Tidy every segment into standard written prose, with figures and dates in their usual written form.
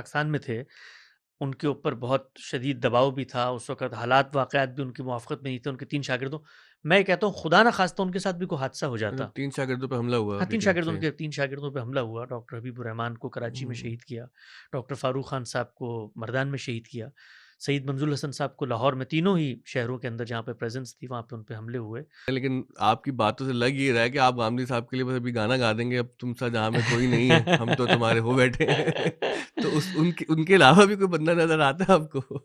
پاکستان میں تھے، ان کے اوپر بہت شدید دباؤ بھی تھا اس وقت، حالات واقعات بھی ان کی موافقت میں نہیں تھے، ان کے 3 شاگردوں، میں کہتا ہوں خدا نہ خواستہ ان کے ساتھ بھی کوئی حادثہ ہو جاتا۔ 3 شاگردوں پہ حملہ ہوا ہاں، ابھی کہیں سے؟ 3 شاگردوں پہ حملہ ہوا، ڈاکٹر حبیب الرحمان کو کراچی میں ہوں، شہید کیا، ڈاکٹر فاروق خان صاحب کو مردان میں شہید کیا، سعید منظور الحسن صاحب کو لاہور میں، تینوں ہی شہروں کے اندر جہاں پہ پریزنس تھی وہاں پہ ان پہ حملے ہوئے۔ لیکن آپ کی باتوں سے لگ یہ رہا ہے کہ آپ غامدی صاحب کے لیے بس ابھی گانا گا دیں گے، اب تم سا جہاں میں کوئی نہیں ہے، ہم تو تمہارے ہو بیٹھے ہیں تو ان کے علاوہ بھی کوئی بندہ نظر آتا ہے آپ کو؟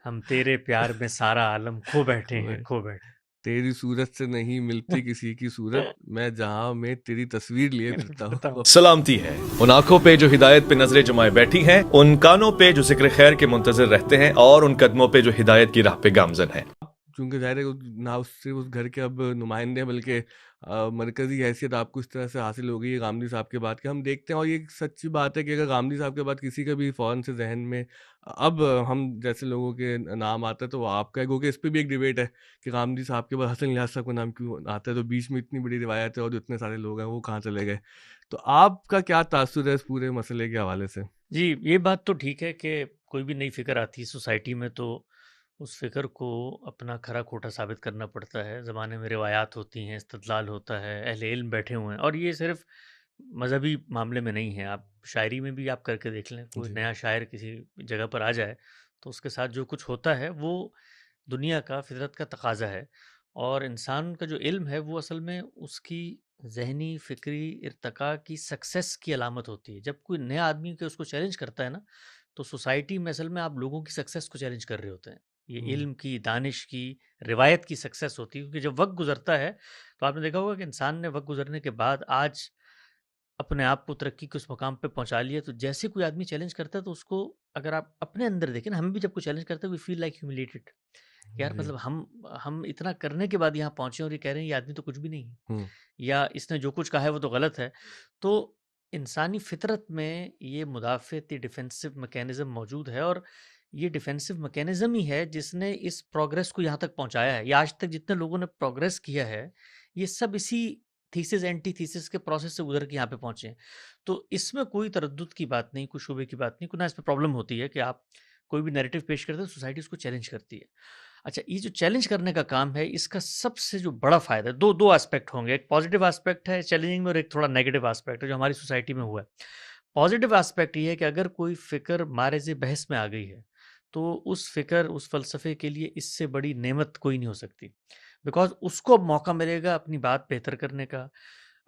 ہم تیرے پیار میں سارا عالم کھو بیٹھے ہیں، کھو بیٹھے تیری صورت سے نہیں ملتی کسی کی صورت، میں جہاں میں تیری تصویر لیے پھرتا ہوں۔ سلامتی ہے ان آنکھوں پہ جو ہدایت پہ نظریں جمائے بیٹھی ہیں، ان کانوں پہ جو ذکر خیر کے منتظر رہتے ہیں، اور ان قدموں پہ جو ہدایت کی راہ پہ گامزن ہیں۔ چونکہ ظاہر ہے نہ اس گھر کے اب نمائندے ہیں، بلکہ مرکزی حیثیت آپ کو اس طرح سے حاصل ہو گئی ہے غامدی صاحب کے بعد، کہ ہم دیکھتے ہیں، اور یہ سچی بات ہے کہ اگر غامدی صاحب کے بعد کسی کا بھی فوراً سے ذہن میں اب ہم جیسے لوگوں کے نام آتا ہے تو وہ آپ کا ہے، کیونکہ اس پہ بھی ایک ڈیبیٹ ہے کہ غامدی صاحب کے بعد حسن الیاس صاحب کا نام کیوں آتا ہے، تو بیچ میں اتنی بڑی روایت ہے اور جو اتنے سارے لوگ ہیں وہ کہاں چلے گئے، تو آپ کا کیا تاثر ہے اس پورے مسئلے کے حوالے سے؟ جی، یہ بات تو ٹھیک ہے کہ کوئی بھی نئی فکر آتی ہے سوسائٹی میں تو اس فکر کو اپنا کھرا کھوٹا ثابت کرنا پڑتا ہے۔ زمانے میں روایات ہوتی ہیں، استدلال ہوتا ہے، اہل علم بیٹھے ہوئے ہیں، اور یہ صرف مذہبی معاملے میں نہیں ہے، آپ شاعری میں بھی آپ کر کے دیکھ لیں، کوئی جی نیا شاعر کسی جگہ پر آ جائے تو اس کے ساتھ جو کچھ ہوتا ہے وہ دنیا کا، فطرت کا تقاضا ہے، اور انسان کا جو علم ہے وہ اصل میں اس کی ذہنی فکری ارتقاء کی سکسیس کی علامت ہوتی ہے۔ جب کوئی نیا آدمی کہ اس کو چیلنج کرتا ہے نا، تو سوسائٹی میں اصل میں آپ لوگوں کی سکسیس کو چیلنج کر رہے ہوتے ہیں، یہ ہوں، علم کی، دانش کی، روایت کی سکسیس ہوتی ہے، کیونکہ جب وقت گزرتا ہے تو آپ نے دیکھا ہوگا کہ انسان نے وقت گزرنے کے بعد آج اپنے آپ کو ترقی کے اس مقام پہ پہنچا لیا، تو جیسے کوئی آدمی چیلنج کرتا ہے تو اس کو اگر آپ اپنے اندر دیکھیں نا، ہم بھی جب کوئی چیلنج کرتے ہیں وی فیل لائک ہیوملیٹڈ، یار جی مطلب ہم اتنا کرنے کے بعد یہاں پہنچے اور یہ کہہ رہے ہیں یہ آدمی تو کچھ بھی نہیں ہے، ہوں یا اس نے جو کچھ کہا ہے وہ تو غلط ہے۔ تو انسانی فطرت میں یہ مدافعتی ڈیفینسو میکینزم موجود ہے، اور یہ ڈیفینسو میکینزم ہی ہے جس نے اس پروگرس کو یہاں تک پہنچایا ہے، یا آج تک جتنے لوگوں نے پروگرس کیا ہے یہ سب اسی تھیسس اینٹی تھیسس کے پروسیس سے گزر کے یہاں پہ پہنچے ہیں۔ تو اس میں کوئی تردد کی بات نہیں، کوئی شبے کی بات نہیں، کوئی نہ اس پہ پرابلم ہوتی ہے کہ آپ کوئی بھی نیریٹو پیش کرتے ہیں سوسائٹی اس کو چیلنج کرتی ہے۔ اچھا، یہ جو چیلنج کرنے کا کام ہے اس کا سب سے جو بڑا فائدہ ہے، دو اسپیکٹ ہوں گے، ایک پازیٹیو اسپیکٹ ہے چیلنجنگ میں اور ایک تھوڑا نیگیٹو اسپیکٹ ہے جو ہماری سوسائٹی میں ہوا ہے۔ پازیٹیو اسپیکٹ یہ ہے کہ اگر کوئی فکر مارز بحث میں آ گئی ہے تو اس فکر، اس فلسفے کے لیے اس سے بڑی نعمت کوئی نہیں ہو سکتی، بیکاز اس کو موقع ملے گا اپنی بات بہتر کرنے کا،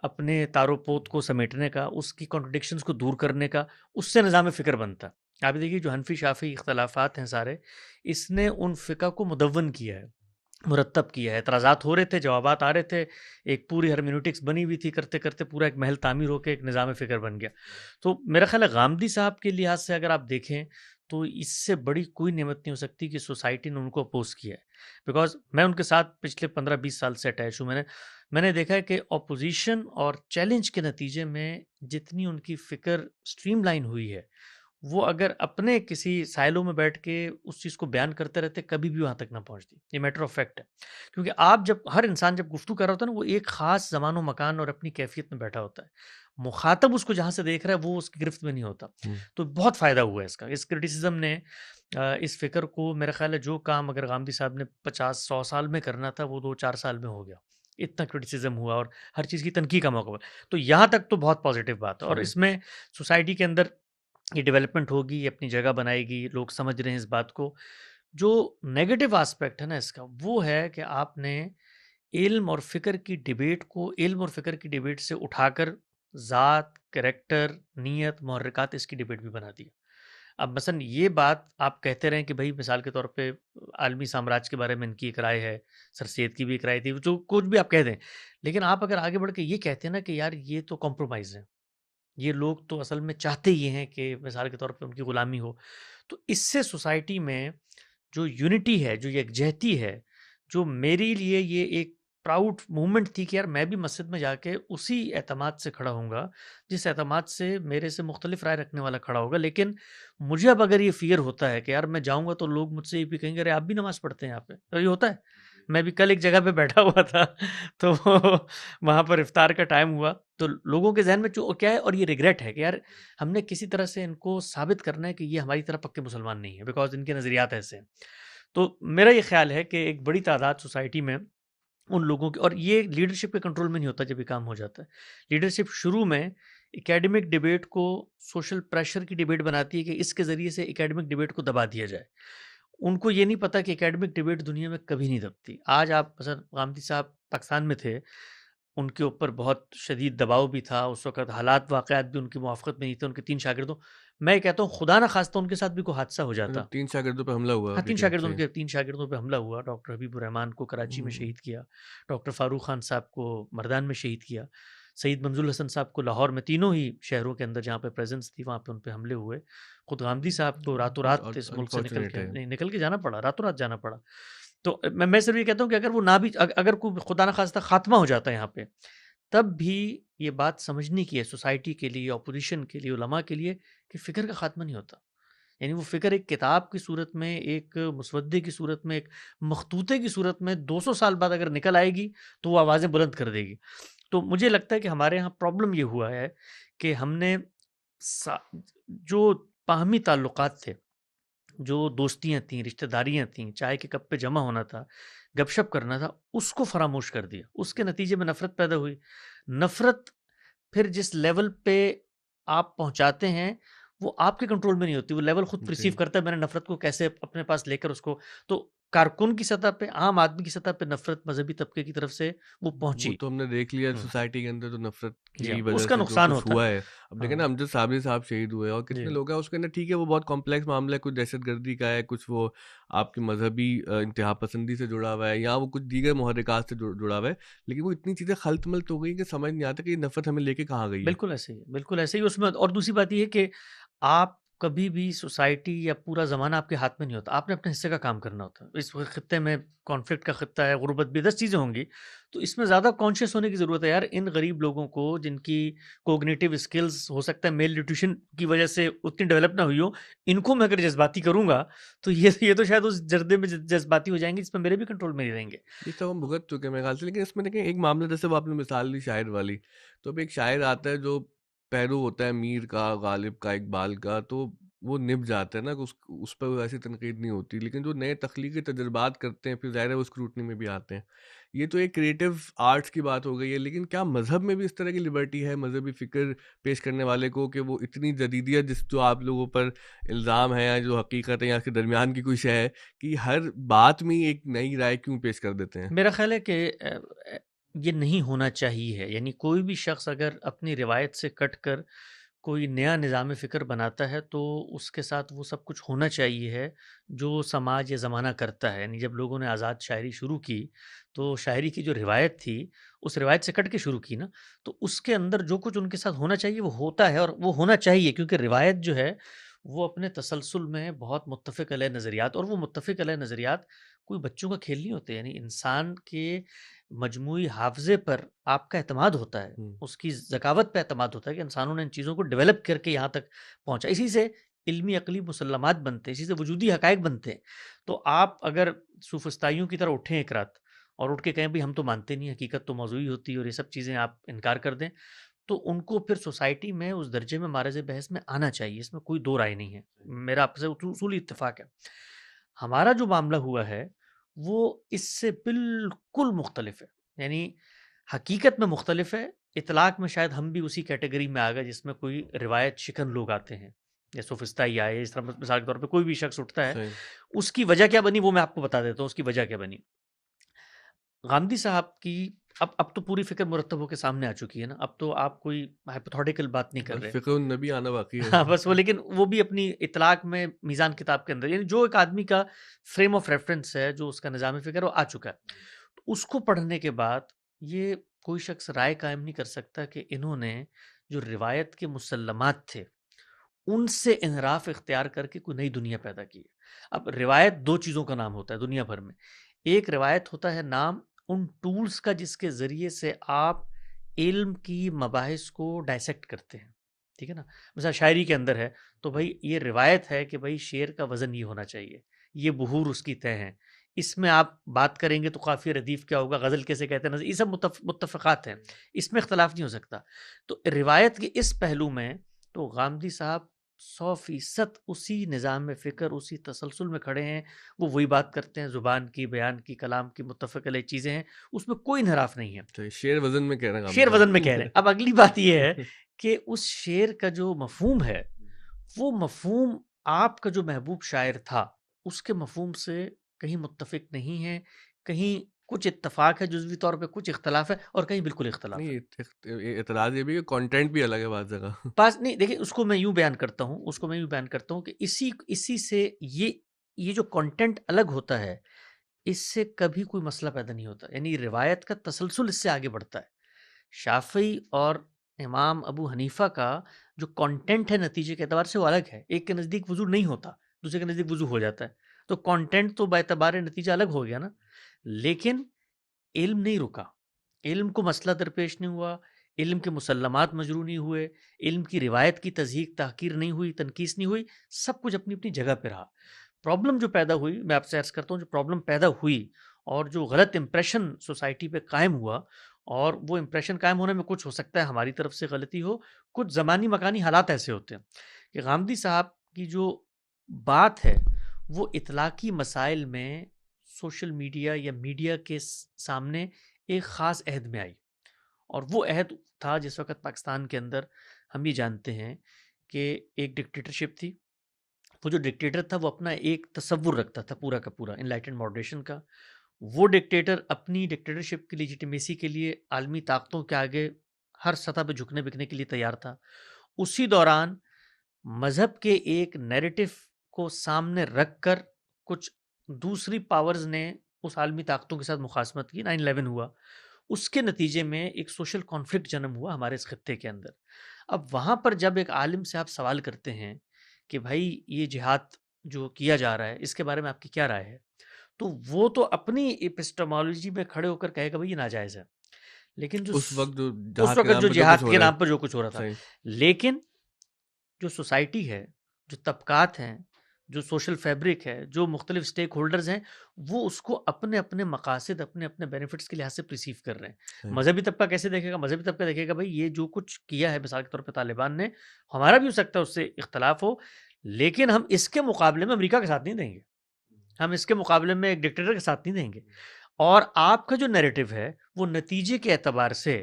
اپنے تار و پوت کو سمیٹنے کا، اس کی کانٹرڈکشنز کو دور کرنے کا، اس سے نظام فکر بنتا ہے۔ آپ دیکھیے جو حنفی شافعی اختلافات ہیں سارے، اس نے ان فقہ کو مدون کیا ہے، مرتب کیا ہے، اعتراضات ہو رہے تھے، جوابات آ رہے تھے، ایک پوری ہرمیونیٹکس بنی ہوئی تھی، کرتے کرتے پورا ایک محل تعمیر ہو کے ایک نظام فکر بن گیا۔ تو میرا خیال ہے غامدی صاحب کے لحاظ سے اگر آپ دیکھیں تو اس سے بڑی کوئی نعمت نہیں ہو سکتی کہ سوسائٹی نے ان کو اپوز کیا ہے، بیکاز میں ان کے ساتھ پچھلے 15-20 سال سے اٹیچ ہوں، میں نے دیکھا ہے کہ اپوزیشن اور چیلنج کے نتیجے میں جتنی ان کی فکر سٹریم لائن ہوئی ہے، وہ اگر اپنے کسی سائلوں میں بیٹھ کے اس چیز کو بیان کرتے رہتے کبھی بھی وہاں تک نہ پہنچتی، یہ میٹر آف فیکٹ ہے۔ کیونکہ آپ جب ہر انسان جب گفتگو کر رہا ہوتا ہے نا، وہ ایک خاص زمان و مکان اور اپنی کیفیت میں بیٹھا ہوتا ہے، مخاطب اس کو جہاں سے دیکھ رہا ہے وہ اس کی گرفت میں نہیں ہوتا۔ ہوں تو بہت فائدہ ہوا ہے اس کا، اس کرٹیسزم نے، اس فکر کو، میرا خیال ہے جو کام اگر غامدی صاحب نے 50-100 سال میں کرنا تھا وہ 2-4 سال میں ہو گیا، اتنا کرٹیسزم ہوا اور ہر چیز کی تنقید کا موقع ہوا۔ تو یہاں تک تو بہت پازیٹیو بات ہے، اور صحیح۔ اس میں سوسائٹی کے اندر یہ ڈیولپمنٹ ہوگی، یہ اپنی جگہ بنائے گی، لوگ سمجھ رہے ہیں اس بات کو۔ جو نیگیٹو آسپیکٹ ہے نا اس کا، وہ ہے کہ آپ نے علم اور فکر کی ڈیبیٹ کو علم اور فکر کی ڈیبیٹ سے اٹھا کر ذات، کریکٹر، نیت، محرکات، اس کی ڈیبیٹ بھی بنا دیا۔ اب مثلا یہ بات آپ کہتے رہیں کہ بھائی مثال کے طور پہ عالمی سامراج کے بارے میں ان کی ایک رائے ہے، سر سید کی بھی ایک رائے تھی، جو کچھ بھی آپ کہہ دیں، لیکن آپ اگر آگے بڑھ کے یہ کہتے ہیں نا کہ یار یہ تو کمپرومائز ہے، یہ لوگ تو اصل میں چاہتے ہی ہیں کہ مثال کے طور پہ ان کی غلامی ہو، تو اس سے سوسائٹی میں جو یونٹی ہے، جو یکجہتی ہے، جو میرے لیے یہ ایک پراؤڈ مومنٹ تھی کہ یار میں بھی مسجد میں جا کے اسی اعتماد سے کھڑا ہوں گا جس اعتماد سے میرے سے مختلف رائے رکھنے والا کھڑا ہوگا، لیکن مجھے اب اگر یہ فیئر ہوتا ہے کہ یار میں جاؤں گا تو لوگ مجھ سے یہ بھی کہیں گے ارے آپ بھی نماز پڑھتے ہیں یہاں پہ، تو یہ ہوتا ہے۔ میں بھی کل ایک جگہ پہ بیٹھا ہوا تھا تو وہاں پر افطار کا ٹائم ہوا تو لوگوں کے ذہن میں کیا ہے، اور یہ ریگریٹ ہے کہ یار ہم نے کسی طرح سے ان کو ثابت کرنا ہے کہ یہ ہماری طرح پکے مسلمان نہیں ہیں، بیکاز ان کے نظریات ایسے ہیں. تو میرا یہ خیال ہے کہ ایک بڑی تعداد سوسائٹی میں ان لوگوں کے، اور یہ لیڈرشپ کے کنٹرول میں نہیں ہوتا جب یہ کام ہو جاتا ہے. لیڈرشپ شروع میں اکیڈمک ڈیبیٹ کو سوشل پریشر کی ڈیبیٹ بناتی ہے کہ اس کے ذریعے سے اکیڈمک ڈیبیٹ کو دبا دیا جائے. ان کو یہ نہیں پتا کہ اکیڈمک ڈیبیٹ دنیا میں کبھی نہیں دبتی. آج آپ مثلا غامدی صاحب پاکستان میں تھے، ان کے اوپر بہت شدید دباؤ بھی تھا اس وقت، حالات واقعات بھی ان کی موافقت میں نہیں تھے. ان کے 3 شاگردوں، میں کہتا ہوں خدا نہ خواستہ ان کے ساتھ بھی کوئی حادثہ ہو جاتا. 3 شاگردوں پہ حملہ ہوا ہاں، لیکن صحیح. 3 شاگردوں پہ حملہ ہوا. ڈاکٹر حبیب الرحمان کو کراچی میں شہید کیا، ڈاکٹر فاروق خان صاحب کو مردان میں شہید کیا، سید منظور حسن صاحب کو لاہور میں، تینوں ہی شہروں کے اندر جہاں پہ پریزنس تھی وہاں پہ ان پہ حملے ہوئے. خود غامدی صاحب کو راتوں رات اس ملک سے نکل کے جانا پڑا، راتوں رات جانا پڑا. تو میں صرف یہ کہتا ہوں کہ اگر وہ نہ بھی، اگر کوئی خدا نہ خواستہ خاتمہ ہو جاتا ہے یہاں پہ، تب بھی یہ بات سمجھنے کی ہے سوسائٹی کے لیے، اپوزیشن کے لیے، علماء کے لیے، کہ فکر کا خاتمہ نہیں ہوتا. یعنی وہ فکر ایک کتاب کی صورت میں، ایک مسودے کی صورت میں، ایک مخطوطے کی صورت میں 200 سال بعد اگر نکل آئے گی تو وہ آوازیں بلند کر دے گی. تو مجھے لگتا ہے کہ ہمارے یہاں پرابلم یہ ہوا ہے کہ ہم نے جو باہمی تعلقات تھے، جو دوستیاں تھیں، رشتہ داریاں تھیں، چائے کے کپ پہ جمع ہونا تھا، گپ شپ کرنا تھا، اس کو فراموش کر دیا. اس کے نتیجے میں نفرت پیدا ہوئی. نفرت پھر جس لیول پہ آپ پہنچاتے ہیں وہ آپ کے کنٹرول میں نہیں ہوتی. وہ لیول خود پرسیو کرتا ہے میں نے نفرت کو کیسے اپنے پاس لے کر اس کو. تو کارکن کی سطح پہ، عام آدمی کی سطح پہ نفرت مذہبی طبقے کی طرف سے وہ پہنچی. وہ تو ہم نے دیکھ لیا سوسائٹی کے اندر، تو نفرت کی وجہ اس کا سے جو نقصان کچھ ہوتا ہوا ہے. اب دیکھیں نا امجد صابری صاحب شہید ہوئے، اور کتنے جی. لوگ ہیں اس کے اندر. ٹھیک ہے وہ بہت کمپلیکس معاملہ ہے، کچھ دہشت گردی کا ہے، کچھ وہ آپ کی مذہبی انتہا پسندی سے جڑا ہوا ہے، یا وہ کچھ دیگر محرکات سے جڑا ہوا ہے، لیکن وہ اتنی چیزیں خلط ملط ہو گئی کہ سمجھ نہیں آتا کہ یہ نفرت ہمیں لے کے کہاں گئی ہے. بالکل ایسے ہی، بالکل ایسے ہی اس میں. اور دوسری بات یہ ہے کہ آپ کبھی بھی سوسائٹی یا پورا زمانہ آپ کے ہاتھ میں نہیں ہوتا. آپ نے اپنے حصے کا کام کرنا ہوتا ہے. اس خطے میں کانفلکٹ کا خطہ ہے، غربت بھی، 10 چیزیں ہوں گی. تو اس میں زیادہ کانشیس ہونے کی ضرورت ہے یار. ان غریب لوگوں کو جن کی کوگنیٹیو اسکلز ہو سکتا ہے میل نیوٹریشن کی وجہ سے اتنی ڈیولپ نہ ہوئی ہو، ان کو میں اگر جذباتی کروں گا تو یہ تو شاید اس جردے میں جذباتی ہو جائیں گے جس میں میرے بھی کنٹرول میں نہیں رہیں گے. یہ سب ہم بھگت چکے ہیں میرے خیال سے. لیکن اس میں دیکھیں ایک معاملہ، جیسے وہ آپ نے مثال دی شاعر والی، تو اب ایک شاعر آتا ہے جو پیرو ہوتا ہے میر کا، غالب کا، اقبال کا، تو وہ نب جاتا ہے نا، اس پر ایسی تنقید نہیں ہوتی. لیکن جو نئے تخلیقی تجربات کرتے ہیں پھر ظاہر ہے وہ اسکروٹنی میں بھی آتے ہیں. یہ تو ایک کریٹیو آرٹس کی بات ہو گئی ہے. لیکن کیا مذہب میں بھی اس طرح کی لبرٹی ہے مذہبی فکر پیش کرنے والے کو، کہ وہ اتنی جدیدیت جو آپ لوگوں پر الزام ہے، یا جو حقیقت ہے یا اس کے درمیان کی کوئی شے ہے، کہ ہر بات میں ایک نئی رائے کیوں پیش کر دیتے ہیں؟ میرا خیال ہے کہ یہ نہیں ہونا چاہیے. یعنی کوئی بھی شخص اگر اپنی روایت سے کٹ کر کوئی نیا نظام فکر بناتا ہے تو اس کے ساتھ وہ سب کچھ ہونا چاہیے ہے جو سماج یا زمانہ کرتا ہے. یعنی جب لوگوں نے آزاد شاعری شروع کی تو شاعری کی جو روایت تھی اس روایت سے کٹ کے شروع کی نا، تو اس کے اندر جو کچھ ان کے ساتھ ہونا چاہیے وہ ہوتا ہے، اور وہ ہونا چاہیے کیونکہ روایت جو ہے وہ اپنے تسلسل میں بہت متفق علیہ نظریات، اور وہ متفق علیہ نظریات کوئی بچوں کا کھیل نہیں ہوتے. یعنی انسان کے مجموعی حافظے پر آپ کا اعتماد ہوتا ہے، اس کی ذکاوت پہ اعتماد ہوتا ہے کہ انسانوں نے ان چیزوں کو ڈیولپ کر کے یہاں تک پہنچا. اسی سے علمی عقلی مسلمات بنتے ہیں، اسی سے وجودی حقائق بنتے ہیں. تو آپ اگر سوفسطائیوں کی طرح اٹھیں ایک رات اور اٹھ کے کہیں بھی ہم تو مانتے نہیں، حقیقت تو موضوعی ہوتی ہے، اور یہ سب چیزیں آپ انکار کر دیں، تو ان کو پھر سوسائٹی میں اس درجے میں معرض بحث میں آنا چاہیے. اس میں کوئی دو رائے نہیں ہے. میرا آپ سے اصولی اتفاق ہے. ہمارا جو معاملہ ہوا ہے وہ اس سے بالکل مختلف ہے. یعنی حقیقت میں مختلف ہے، اطلاق میں شاید ہم بھی اسی کیٹیگری میں آ گئے جس میں کوئی روایت شکن لوگ آتے ہیں، یا سوفسطائی آئے. اس طرح مثال کے طور پہ کوئی بھی شخص اٹھتا ہے، اس کی وجہ کیا بنی وہ میں آپ کو بتا دیتا ہوں. اس کی وجہ کیا بنی؟ غامدی صاحب کی اب تو پوری فکر مرتب ہو کے سامنے آ چکی ہے نا. اب تو آپ کوئی ہائپوتھیٹیکل بات نہیں کر رہے. فقہ النبی آنا باقی ہے. ہاں بس وہ، لیکن وہ بھی اپنی اطلاق میں میزان کتاب کے اندر، یعنی جو ایک آدمی کا فریم آف ریفرنس ہے، جو اس کا نظام فکر وہ آ چکا ہے. اس کو پڑھنے کے بعد یہ کوئی شخص رائے قائم نہیں کر سکتا کہ انہوں نے جو روایت کے مسلمات تھے ان سے انحراف اختیار کر کے کوئی نئی دنیا پیدا کی. اب روایت دو چیزوں کا نام ہوتا ہے دنیا بھر میں. ایک روایت ہوتا ہے نام ان ٹولز کا جس کے ذریعے سے آپ علم کی مباحث کو ڈائسیکٹ کرتے ہیں، ٹھیک ہے نا. مثلا شاعری کے اندر ہے تو بھائی یہ روایت ہے کہ بھائی شعر کا وزن یہ ہونا چاہیے، یہ بحور اس کی طے ہیں، اس میں آپ بات کریں گے تو قافیہ ردیف کیا ہوگا، غزل کیسے کہتے ہیں، یہ سب متفقات ہیں، اس میں اختلاف نہیں ہو سکتا. تو روایت کے اس پہلو میں تو غامدی صاحب 100% اسی نظام فکر، اسی تسلسل میں کھڑے ہیں. وہ وہی بات کرتے ہیں، زبان کی، بیان کی، کلام کی متفق علیہ چیزیں ہیں، اس میں کوئی انحراف نہیں ہے. تو شعر وزن میں کہہ رہے ہیں غامدی شعر وزن میں کہہ صاحب. رہے ہیں. اب اگلی بات یہ ہے کہ اس شعر کا جو مفہوم ہے، وہ مفہوم آپ کا جو محبوب شاعر تھا اس کے مفہوم سے کہیں متفق نہیں ہے، کہیں کچھ اتفاق ہے جزوی طور پہ، کچھ اختلاف ہے، اور کہیں بالکل اختلاف ہے. نہیں، اعتراض یہ بھی کہ کانٹینٹ بھی الگ ہے بعض جگہ. پاس نہیں، دیکھیں اس کو میں یوں بیان کرتا ہوں کہ اسی سے یہ جو کنٹینٹ الگ ہوتا ہے، اس سے کبھی کوئی مسئلہ پیدا نہیں ہوتا. یعنی روایت کا تسلسل اس سے آگے بڑھتا ہے. شافعی اور امام ابو حنیفہ کا جو کنٹینٹ ہے نتیجے کے اعتبار سے وہ الگ ہے. ایک کے نزدیک وضو نہیں ہوتا، دوسرے کے نزدیک وضو ہو جاتا ہے. تو کنٹینٹ تو باعتبار نتیجہ الگ ہو گیا نا. لیکن علم نہیں رکا، علم کو مسئلہ درپیش نہیں ہوا، علم کے مسلمات مجروح نہیں ہوئے، علم کی روایت کی تضحیق تحقیر نہیں ہوئی، تنقیص نہیں ہوئی، سب کچھ اپنی اپنی جگہ پہ رہا. پرابلم جو پیدا ہوئی، میں آپ سے عرض کرتا ہوں، جو پرابلم پیدا ہوئی اور جو غلط امپریشن سوسائٹی پہ قائم ہوا، اور وہ امپریشن قائم ہونے میں کچھ ہو سکتا ہے ہماری طرف سے غلطی ہو، کچھ زمانی مکانی حالات ایسے ہوتے ہیں کہ غامدی صاحب کی جو بات ہے وہ اطلاقی مسائل میں سوشل میڈیا یا میڈیا کے سامنے ایک خاص عہد میں آئی. اور وہ عہد تھا جس وقت پاکستان کے اندر ہم یہ جانتے ہیں کہ ایک ڈکٹیٹرشپ تھی. وہ جو ڈکٹیٹر تھا وہ اپنا ایک تصور رکھتا تھا پورا کا پورا انلائٹنڈ ماڈریشن کا. وہ ڈکٹیٹر اپنی ڈکٹیٹرشپ کی لیجیٹیمیسی کے لیے عالمی طاقتوں کے آگے ہر سطح پہ جھکنے بکنے کے لیے تیار تھا. اسی دوران مذہب کے ایک نیریٹو کو سامنے رکھ کر کچھ دوسری پاورز نے اس عالمی طاقتوں کے ساتھ مخاصمت کی. 9/11 ہوا، اس کے نتیجے میں ایک سوشل کانفلکٹ جنم ہوا ہمارے اس خطے کے اندر. اب وہاں پر جب ایک عالم سے آپ سوال کرتے ہیں کہ بھائی یہ جہاد جو کیا جا رہا ہے اس کے بارے میں آپ کی کیا رائے ہے، تو وہ تو اپنی ایپسٹمالوجی میں کھڑے ہو کر کہے گا بھائی یہ ناجائز ہے. لیکن اس وقت جو جہاد کچھ ہو کے رہا نام پر ہے. جو کچھ ہو رہا تھا. صحیح. لیکن جو سوسائٹی ہے، جو طبقات ہیں، جو سوشل فیبرک ہے، جو مختلف سٹیک ہولڈرز ہیں، وہ اس کو اپنے اپنے مقاصد، اپنے اپنے بینیفٹس کے لحاظ سے پرسیو کر رہے ہیں. صحیح. مذہبی طبقہ کیسے دیکھے گا؟ مذہبی طبقہ دیکھے گا بھائی یہ جو کچھ کیا ہے مثال کے طور پہ طالبان نے، ہمارا بھی ہو سکتا ہے اس سے اختلاف ہو، لیکن ہم اس کے مقابلے میں امریکہ کے ساتھ نہیں دیں گے، ہم اس کے مقابلے میں ایک ڈکٹیٹر کے ساتھ نہیں دیں گے. اور آپ کا جو نیریٹو ہے وہ نتیجے کے اعتبار سے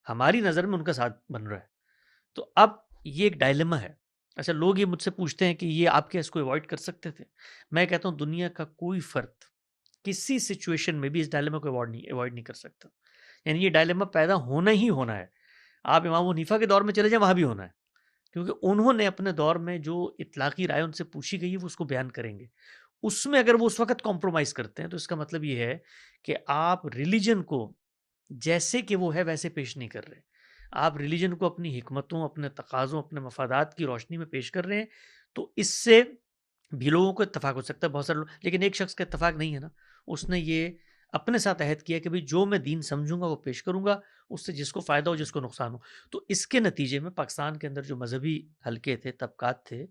ہماری نظر میں ان کا ساتھ بن رہا ہے. تو اب یہ ایک ڈائلیما ہے. اچھا، لوگ یہ مجھ سے پوچھتے ہیں کہ یہ آپ کیا اس کو ایوائڈ کر سکتے تھے؟ میں کہتا ہوں دنیا کا کوئی فرد کسی سچویشن میں بھی اس ڈائلیما کو ایوائڈ نہیں کر سکتا. یعنی یہ ڈائلیما پیدا ہونا ہی ہونا ہے. آپ امام حنیفہ کے دور میں چلے جائیں، وہاں بھی ہونا ہے، کیونکہ انہوں نے اپنے دور میں جو اطلاقی رائے ان سے پوچھی گئی ہے وہ اس کو بیان کریں گے. اس میں اگر وہ اس وقت کمپرومائز کرتے ہیں تو اس کا مطلب یہ ہے کہ آپ ریلیجن کو جیسے کہ وہ ہے ویسے پیش نہیں کر رہے. آپ ریلیجن کو اپنی حکمتوں، اپنے تقاضوں، اپنے مفادات کی روشنی میں پیش کر رہے ہیں. تو اس سے بھی لوگوں کو اتفاق ہو سکتا ہے، بہت سارے لوگ، لیکن ایک شخص کا اتفاق نہیں ہے نا. اس نے یہ اپنے ساتھ عہد کیا کہ بھئی جو میں دین سمجھوں گا وہ پیش کروں گا، اس سے جس کو فائدہ ہو جس کو نقصان ہو. تو اس کے نتیجے میں پاکستان کے اندر جو مذہبی حلقے تھے، طبقات تھے،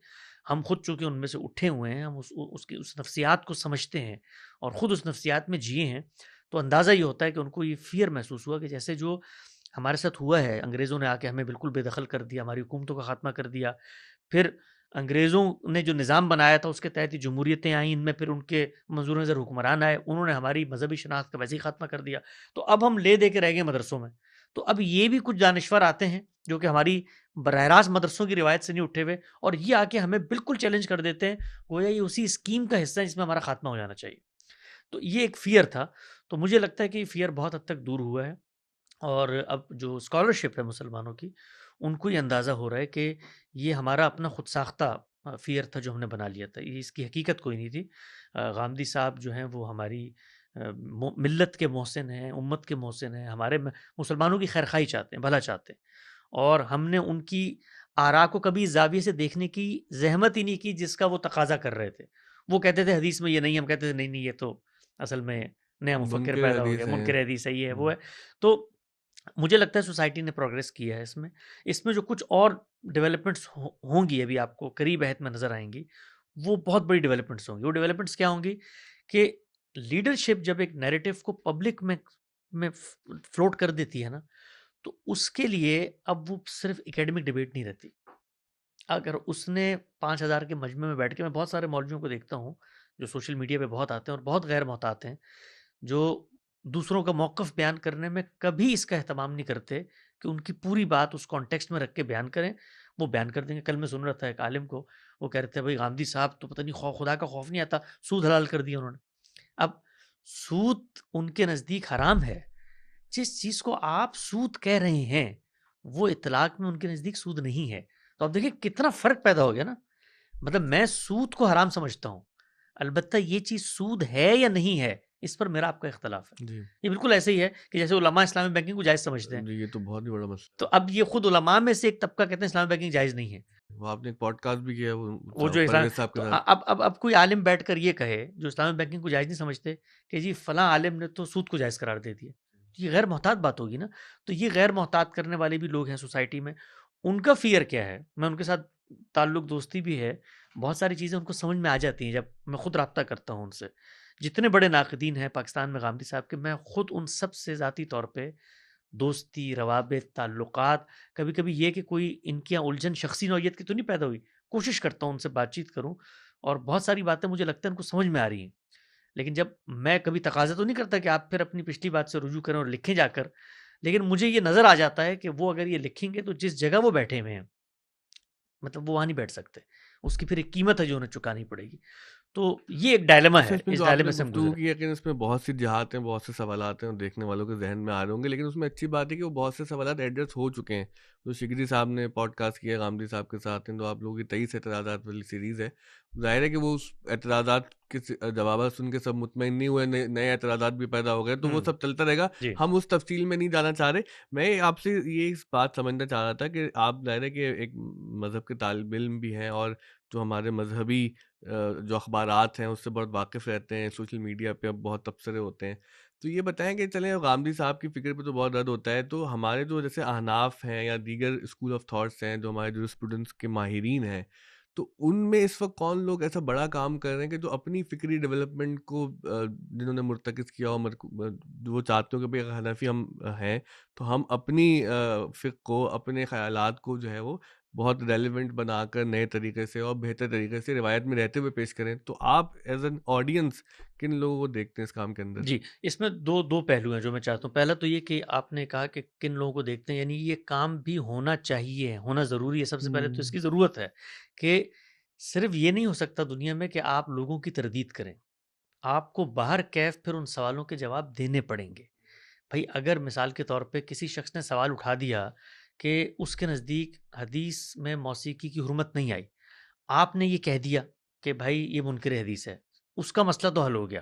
ہم خود چونکہ ان میں سے اٹھے ہوئے ہیں، ہم اس نفسیات کو سمجھتے ہیں اور خود اس نفسیات میں جیے ہیں، تو اندازہ یہ ہوتا ہے کہ ان کو یہ فیئر محسوس ہوا کہ جیسے جو ہمارے ساتھ ہوا ہے، انگریزوں نے آ کے ہمیں بالکل بے دخل کر دیا، ہماری حکومتوں کا خاتمہ کر دیا. پھر انگریزوں نے جو نظام بنایا تھا اس کے تحت ہی جمہوریتیں آئیں، ان میں پھر ان کے منظور نظر حکمران آئے، انہوں نے ہماری مذہبی شناخت کا ویسے ہی خاتمہ کر دیا. تو اب ہم لے دے کے رہ گئے مدرسوں میں. تو اب یہ بھی کچھ دانشور آتے ہیں جو کہ ہماری براہ راست مدرسوں کی روایت سے نہیں اٹھے ہوئے، اور یہ آ کے ہمیں بالکل چیلنج کر دیتے ہیں، گویا یہ اسی اسکیم کا حصہ ہے جس میں ہمارا خاتمہ ہو جانا چاہیے. تو یہ ایک فیئر تھا. تو مجھے لگتا ہے کہ یہ فیئر بہت حد تک دور ہوا ہے، اور اب جو اسکالرشپ ہے مسلمانوں کی، ان کو یہ اندازہ ہو رہا ہے کہ یہ ہمارا اپنا خود ساختہ فیئر تھا جو ہم نے بنا لیا تھا، یہ اس کی حقیقت کوئی نہیں تھی. غامدی صاحب جو ہیں وہ ہماری ملت کے محسن ہیں، امت کے محسن ہیں، ہمارے مسلمانوں کی خیرخواہی چاہتے ہیں، بھلا چاہتے ہیں، اور ہم نے ان کی آراء کو کبھی اس زاویے سے دیکھنے کی زحمت ہی نہیں کی جس کا وہ تقاضا کر رہے تھے. وہ کہتے تھے حدیث میں یہ نہیں، ہم کہتے تھے نہیں یہ تو اصل میں نیا مفکر منکر پیدا ہو حدیث گیا، ہے. منکر حدیث صحیح ہے وہ ہے. تو مجھے لگتا ہے سوسائٹی نے پروگریس کیا ہے اس میں جو کچھ اور ڈیولپمنٹس ہوں گی ابھی آپ کو قریب عہد میں نظر آئیں گی، وہ بہت بڑی ڈیولپمنٹس ہوں گی. وہ ڈیولپمنٹس کیا ہوں گی کہ لیڈرشپ جب ایک نیریٹو کو پبلک میں فلوٹ کر دیتی ہے نا، تو اس کے لیے اب وہ صرف اکیڈمک ڈیبیٹ نہیں رہتی. اگر اس نے 5,000 کے مجمع میں بیٹھ کے، میں بہت سارے مولویوں کو دیکھتا ہوں جو سوشل میڈیا پہ بہت آتے ہیں اور بہت غیر محتاط ہیں، جو دوسروں کا موقف بیان کرنے میں کبھی اس کا اہتمام نہیں کرتے کہ ان کی پوری بات اس کانٹیکسٹ میں رکھ کے بیان کریں. وہ بیان کر دیں گے. کل میں سن رہا تھا ایک عالم کو، وہ کہہ رہے تھے بھائی غامدی صاحب تو پتہ نہیں خدا کا خوف نہیں آتا، سود حلال کر دیا انہوں نے. اب سود ان کے نزدیک حرام ہے. جس چیز کو آپ سود کہہ رہے ہیں وہ اطلاق میں ان کے نزدیک سود نہیں ہے. تو آپ دیکھیں کتنا فرق پیدا ہو گیا نا. مطلب میں سود کو حرام سمجھتا ہوں، البتہ یہ چیز سود ہے یا نہیں ہے اس پر میرا آپ کا اختلاف ہے. جی یہ بالکل ایسے ہی ہے کہ جیسے علماء اسلامی بینکنگ کو جائز سمجھتے ہیں، جی، یہ تو بہت ہی بڑا مسئلہ. تو اب یہ خود علماء میں سے ایک طبقہ کہتے ہیں اسلامی بینکنگ جائز نہیں ہے. وہ آپ نے ایک پوڈ کاسٹ بھی کیا وہ جو اسلام، پرویز صاحب کے تو ساتھ. اب کوئی عالم بیٹھ کر یہ کہے جو اسلامی بینکنگ کو جائز نہیں سمجھتے کہ جی فلاں عالم نے تو سود کو جائز قرار دے دیا، یہ غیر محتاط بات ہوگی نا. تو یہ غیر محتاط کرنے والے بھی لوگ ہیں سوسائٹی میں. ان کا فیئر کیا ہے؟ میں ان کے ساتھ تعلق دوستی بھی ہے، بہت ساری چیزیں ان کو سمجھ میں آ جاتی ہیں جب میں خود رابطہ کرتا ہوں ان سے. جتنے بڑے ناقدین ہیں پاکستان میں غامدی صاحب کے، میں خود ان سب سے ذاتی طور پہ دوستی، روابط، تعلقات، کبھی کبھی یہ کہ کوئی ان کی الجھن شخصی نوعیت کی تو نہیں پیدا ہوئی، کوشش کرتا ہوں ان سے بات چیت کروں اور بہت ساری باتیں مجھے لگتا ہے ان کو سمجھ میں آ رہی ہیں. لیکن جب میں کبھی تقاضا تو نہیں کرتا کہ آپ پھر اپنی پچھلی بات سے رجوع کریں اور لکھیں جا کر، لیکن مجھے یہ نظر آ جاتا ہے کہ وہ اگر یہ لکھیں گے تو جس جگہ وہ بیٹھے ہوئے ہیں مطلب وہ وہاں نہیں بیٹھ سکتے، اس کی پھر ایک قیمت ہے جو انہیں چکانی پڑے گی. تو یہ ایک ڈائلما ہے، اس میں اس جو آپ ڈائلما نے سے ہم گفتگو گزرے. کی ہے کہ اس میں بہت سی جہات ہیں، بہت سے سوالات ہیں اور دیکھنے والوں کے ذہن میں آ رہے ہوں گے، لیکن اس میں اچھی بات ہے کہ وہ بہت سے سوالات ایڈریس ہو چکے ہیں. جو شگری صاحب نے پوڈ کاسٹ کیا غامدی صاحب کے ساتھ ہیں، تو آپ لوگوں کی 23 اعتراضات والی سیریز ہے. ظاہر ہے کہ وہ اس اعتراضات کے جوابات سن کے سب مطمئن نہیں ہوئے، نئے اعتراضات بھی پیدا ہو گئے، تو وہ سب چلتا رہے گا. جی ہم اس تفصیل میں نہیں جانا چاہ رہے. میں آپ سے یہ اس بات سمجھنا چاہ رہا تھا کہ آپ ظاہر ہے کہ ایک مذہب کے طالب علم بھی ہیں اور جو ہمارے مذہبی جو اخبارات ہیں اس سے بہت واقف رہتے ہیں، سوشل میڈیا پہ اب بہت تبصرے ہوتے ہیں. تو یہ بتائیں کہ چلیں غامدی صاحب کی فکر پہ تو بہت رد ہوتا ہے، تو ہمارے جو جیسے احناف ہیں یا دیگر اسکول آف تھاٹس ہیں جو ہمارے جورسپروڈنس کے ماہرین ہیں، تو ان میں اس وقت کون لوگ ایسا بڑا کام کر رہے ہیں کہ جو اپنی فکری ڈیولپمنٹ کو جنہوں نے مرتکز کیا ہو، وہ چاہتے ہو کہ بھئی اگر حنفی ہم ہیں تو ہم اپنی فقہ کو، اپنے خیالات کو جو ہے وہ بہت ریلیونٹ بنا کر نئے طریقے سے اور بہتر طریقے سے روایت میں رہتے ہوئے پیش کریں. تو آپ ایز این آڈینس کن لوگوں کو دیکھتے ہیں اس کام کے اندر؟ جی، اس میں دو پہلو ہیں جو میں چاہتا ہوں. پہلا تو یہ کہ آپ نے کہا کہ کن لوگوں کو دیکھتے ہیں، یعنی یہ کام بھی ہونا چاہیے، ہونا ضروری ہے. سب سے پہلے تو اس کی ضرورت ہے کہ صرف یہ نہیں ہو سکتا دنیا میں کہ آپ لوگوں کی تردید کریں، آپ کو باہر کیف پھر ان سوالوں کے جواب دینے پڑیں گے. بھائی اگر مثال کے طور پہ کسی شخص نے سوال اٹھا دیا کہ اس کے نزدیک حدیث میں موسیقی کی حرمت نہیں آئی، آپ نے یہ کہہ دیا کہ بھائی یہ منکر حدیث ہے، اس کا مسئلہ تو حل ہو گیا.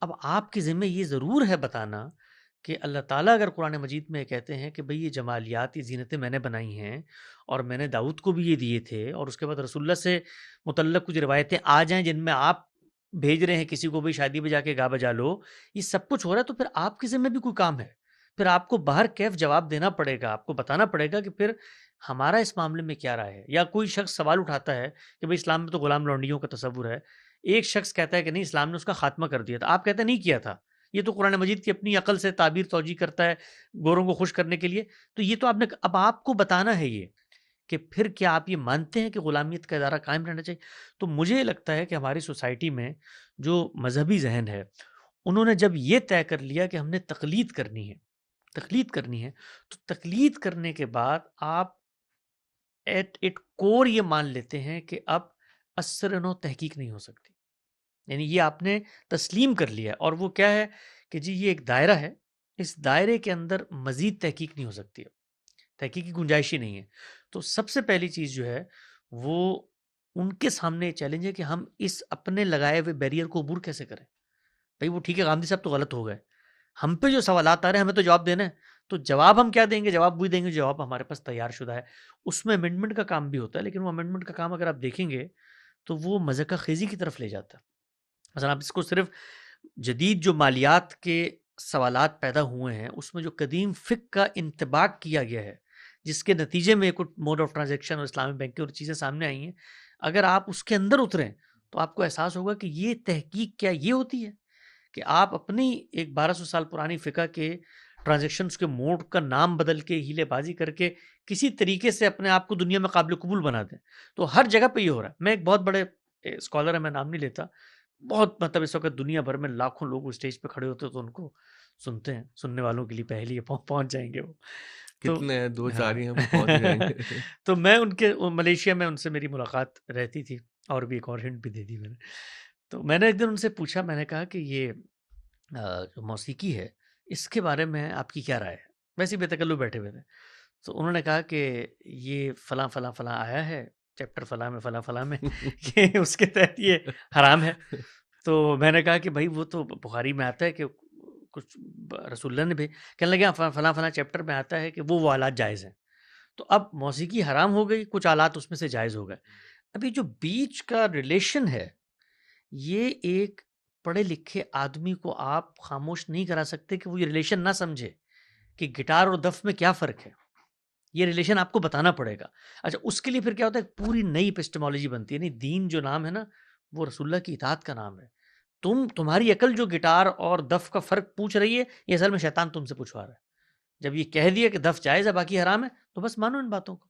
اب آپ کے ذمہ یہ ضرور ہے بتانا کہ اللہ تعالیٰ اگر قرآن مجید میں کہتے ہیں کہ بھئی یہ جمالیات، یہ زینتیں میں نے بنائی ہیں اور میں نے داؤد کو بھی یہ دیے تھے، اور اس کے بعد رسول اللہ سے متعلق کچھ روایتیں آ جائیں جن میں آپ بھیج رہے ہیں کسی کو بھی شادی میں جا کے گا بجا لو، یہ سب کچھ ہو رہا ہے، تو پھر آپ کے ذمہ بھی کوئی کام ہے. پھر آپ کو باہر کیف جواب دینا پڑے گا، آپ کو بتانا پڑے گا کہ پھر ہمارا اس معاملے میں کیا رائے ہے. یا کوئی شخص سوال اٹھاتا ہے کہ بھئی اسلام میں تو غلام لونڈیوں کا تصور ہے، ایک شخص کہتا ہے کہ نہیں اسلام نے اس کا خاتمہ کر دیا تھا، آپ کہتے ہیں نہیں کیا تھا، یہ تو قرآن مجید کی اپنی عقل سے تعبیر توجیہ کرتا ہے گوروں کو خوش کرنے کے لیے. تو یہ تو آپ نے اب آپ کو بتانا ہے یہ کہ پھر کیا آپ یہ مانتے ہیں کہ غلامیت کا ادارہ قائم رہنا چاہیے. تو مجھے لگتا ہے کہ ہماری سوسائٹی میں جو مذہبی ذہن ہے انہوں نے جب یہ طے کر لیا کہ ہم نے تقلید کرنی ہے تو تقلید کرنے کے بعد آپ ایٹ اٹ کور یہ مان لیتے ہیں کہ اب اثر نو تحقیق نہیں ہو سکتی. یعنی یہ آپ نے تسلیم کر لیا، اور وہ کیا ہے کہ جی یہ ایک دائرہ ہے، اس دائرے کے اندر مزید تحقیق نہیں ہو سکتی، تحقیق کی گنجائش ہی نہیں ہے. تو سب سے پہلی چیز جو ہے وہ ان کے سامنے چیلنج ہے کہ ہم اس اپنے لگائے ہوئے بیریئر کو عبور کیسے کریں. بھائی وہ ٹھیک ہے غامدی صاحب تو غلط ہو گئے، ہم پہ جو سوالات آ رہے ہیں ہمیں تو جواب دینا ہے، تو جواب ہم کیا دیں گے؟ جواب وہی دیں گے جواب ہمارے پاس تیار شدہ ہے. اس میں امینڈمنٹ کا کام بھی ہوتا ہے، لیکن وہ امینڈمنٹ کا کام اگر آپ دیکھیں گے تو وہ مذہقہ خیزی کی طرف لے جاتا ہے. مثلا آپ اس کو صرف جدید جو مالیات کے سوالات پیدا ہوئے ہیں اس میں جو قدیم فقہ کا انطباق کیا گیا ہے، جس کے نتیجے میں کچھ موڈ آف ٹرانزیکشن اور اسلامی بینکنگ اور چیزیں سامنے آئی ہیں، اگر آپ اس کے اندر اتریں تو آپ کو احساس ہوگا کہ یہ تحقیق کیا یہ ہوتی ہے کہ آپ اپنی ایک 1200 سال پرانی فقہ کے ٹرانزیکشنز کے موڈ کا نام بدل کے ہیلے بازی کر کے کسی طریقے سے اپنے آپ کو دنیا میں قابل قبول بنا دیں. تو ہر جگہ پہ یہ ہو رہا ہے. میں ایک بہت بڑے اسکالر ہے، میں نام نہیں لیتا، بہت مطلب اس وقت دنیا بھر میں لاکھوں لوگ اسٹیج پہ کھڑے ہوتے ہیں تو ان کو سنتے ہیں. سننے والوں کے لیے پہلے ہی پہنچ جائیں گے وہ. تو کتنے ہیں، 2-4 ہاں ہی ہم پہنچ جائیں گے. تو میں ان کے ملیشیا میں ان سے میری ملاقات رہتی تھی، اور بھی ایک اور ہنٹ بھی دے دی میں نے. تو میں نے ایک دن ان سے پوچھا، میں نے کہا کہ یہ جو موسیقی ہے اس کے بارے میں آپ کی کیا رائے ہے؟ ویسے بے تکلف بیٹھے ہوئے تھے. تو انہوں نے کہا کہ یہ فلاں فلاں فلاں آیا ہے چیپٹر فلاں میں فلاں فلاں میں کہ اس کے تحت یہ حرام ہے. تو میں نے کہا کہ بھائی وہ تو بخاری میں آتا ہے کہ کچھ رسول اللہ نے بھی کہنے لگے فلاں فلاں چیپٹر میں آتا ہے کہ وہ آلات جائز ہیں. تو اب موسیقی حرام ہو گئی، کچھ آلات اس میں سے جائز ہو گئے. ابھی جو بیچ کا ریلیشن ہے، یہ ایک پڑھے لکھے آدمی کو آپ خاموش نہیں کرا سکتے کہ وہ یہ ریلیشن نہ سمجھے کہ گٹار اور دف میں کیا فرق ہے. یہ ریلیشن آپ کو بتانا پڑے گا. اچھا، اس کے لیے پھر کیا ہوتا ہے، پوری نئی ایپسٹمالوجی بنتی ہے. نہیں، دین جو نام ہے نا، وہ رسول اللہ کی اطاعت کا نام ہے. تمہاری عقل جو گٹار اور دف کا فرق پوچھ رہی ہے، یہ اصل میں شیطان تم سے پوچھوا رہا ہے. جب یہ کہہ دیا کہ دف جائز ہے باقی حرام ہے، تو بس مانو ان باتوں کو.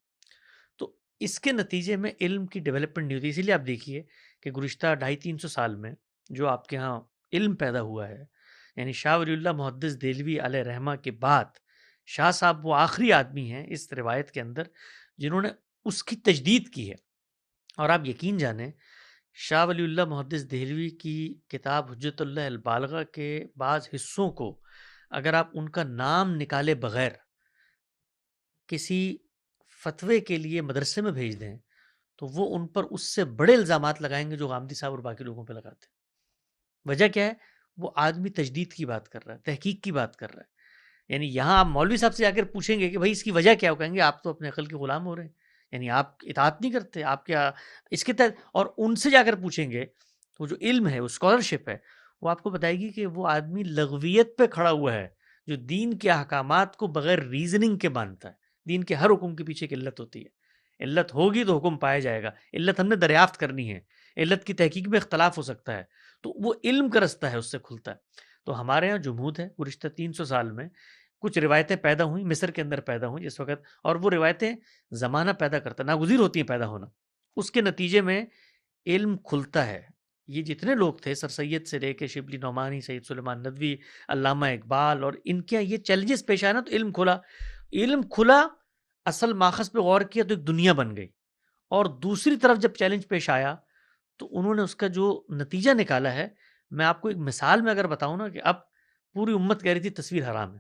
تو اس کے نتیجے میں علم کی ڈیولپمنٹ نہیں ہوتی. اسی لیے آپ دیکھیے کہ گزشتہ 250-300 سال میں جو آپ کے ہاں علم پیدا ہوا ہے، یعنی شاہ ولی اللہ محدث دہلوی علیہ رحمہ کے بعد شاہ صاحب وہ آخری آدمی ہیں اس روایت کے اندر جنہوں نے اس کی تجدید کی ہے. اور آپ یقین جانیں، شاہ ولی اللہ محدث دہلوی کی کتاب حجت اللہ البالغہ کے بعض حصوں کو اگر آپ ان کا نام نکالے بغیر کسی فتوے کے لیے مدرسے میں بھیج دیں تو وہ ان پر اس سے بڑے الزامات لگائیں گے جو غامدی صاحب اور باقی لوگوں پہ لگاتے ہیں. وجہ کیا ہے؟ وہ آدمی تجدید کی بات کر رہا ہے، تحقیق کی بات کر رہا ہے. یعنی یہاں آپ مولوی صاحب سے جا کر پوچھیں گے کہ بھائی اس کی وجہ کیا، وہ کہیں گے آپ تو اپنے عقل کے غلام ہو رہے ہیں، یعنی آپ اطاعت نہیں کرتے، آپ کیا اس کے تحت. اور ان سے جا کر پوچھیں گے تو جو علم ہے، وہ اسکالرشپ ہے، وہ آپ کو بتائے گی کہ وہ آدمی لغویت پہ کھڑا ہوا ہے جو دین کے احکامات کو بغیر ریزننگ کے مانتا ہے. دین کے ہر حکم کے پیچھے ایک علت ہوتی ہے، علت ہوگی تو حکم پایا جائے گا. علت ہم نے دریافت کرنی ہے، علت کی تحقیق میں اختلاف ہو سکتا ہے، تو وہ علم کا رستہ ہے، اس سے کھلتا ہے. تو ہمارے یہاں جمہود ہے. گزشتہ 300 سال میں کچھ روایتیں پیدا ہوئیں، مصر کے اندر پیدا ہوئیں جس وقت، اور وہ روایتیں زمانہ پیدا کرتا، ناگزیر ہوتی ہیں پیدا ہونا. اس کے نتیجے میں علم کھلتا ہے. یہ جتنے لوگ تھے، سر سید سے لے کے شبلی نعمانی، سید سلیمان ندوی، علامہ اقبال، اور ان کے یہ چیلنجز پیش آئے نا تو علم کھلا. علم کھلا، اصل ماخذ پہ غور کیا تو ایک دنیا بن گئی. اور دوسری طرف جب چیلنج پیش آیا تو انہوں نے اس کا جو نتیجہ نکالا ہے، میں آپ کو ایک مثال میں اگر بتاؤں نا، کہ اب پوری امت کہہ رہی تھی تصویر حرام ہے،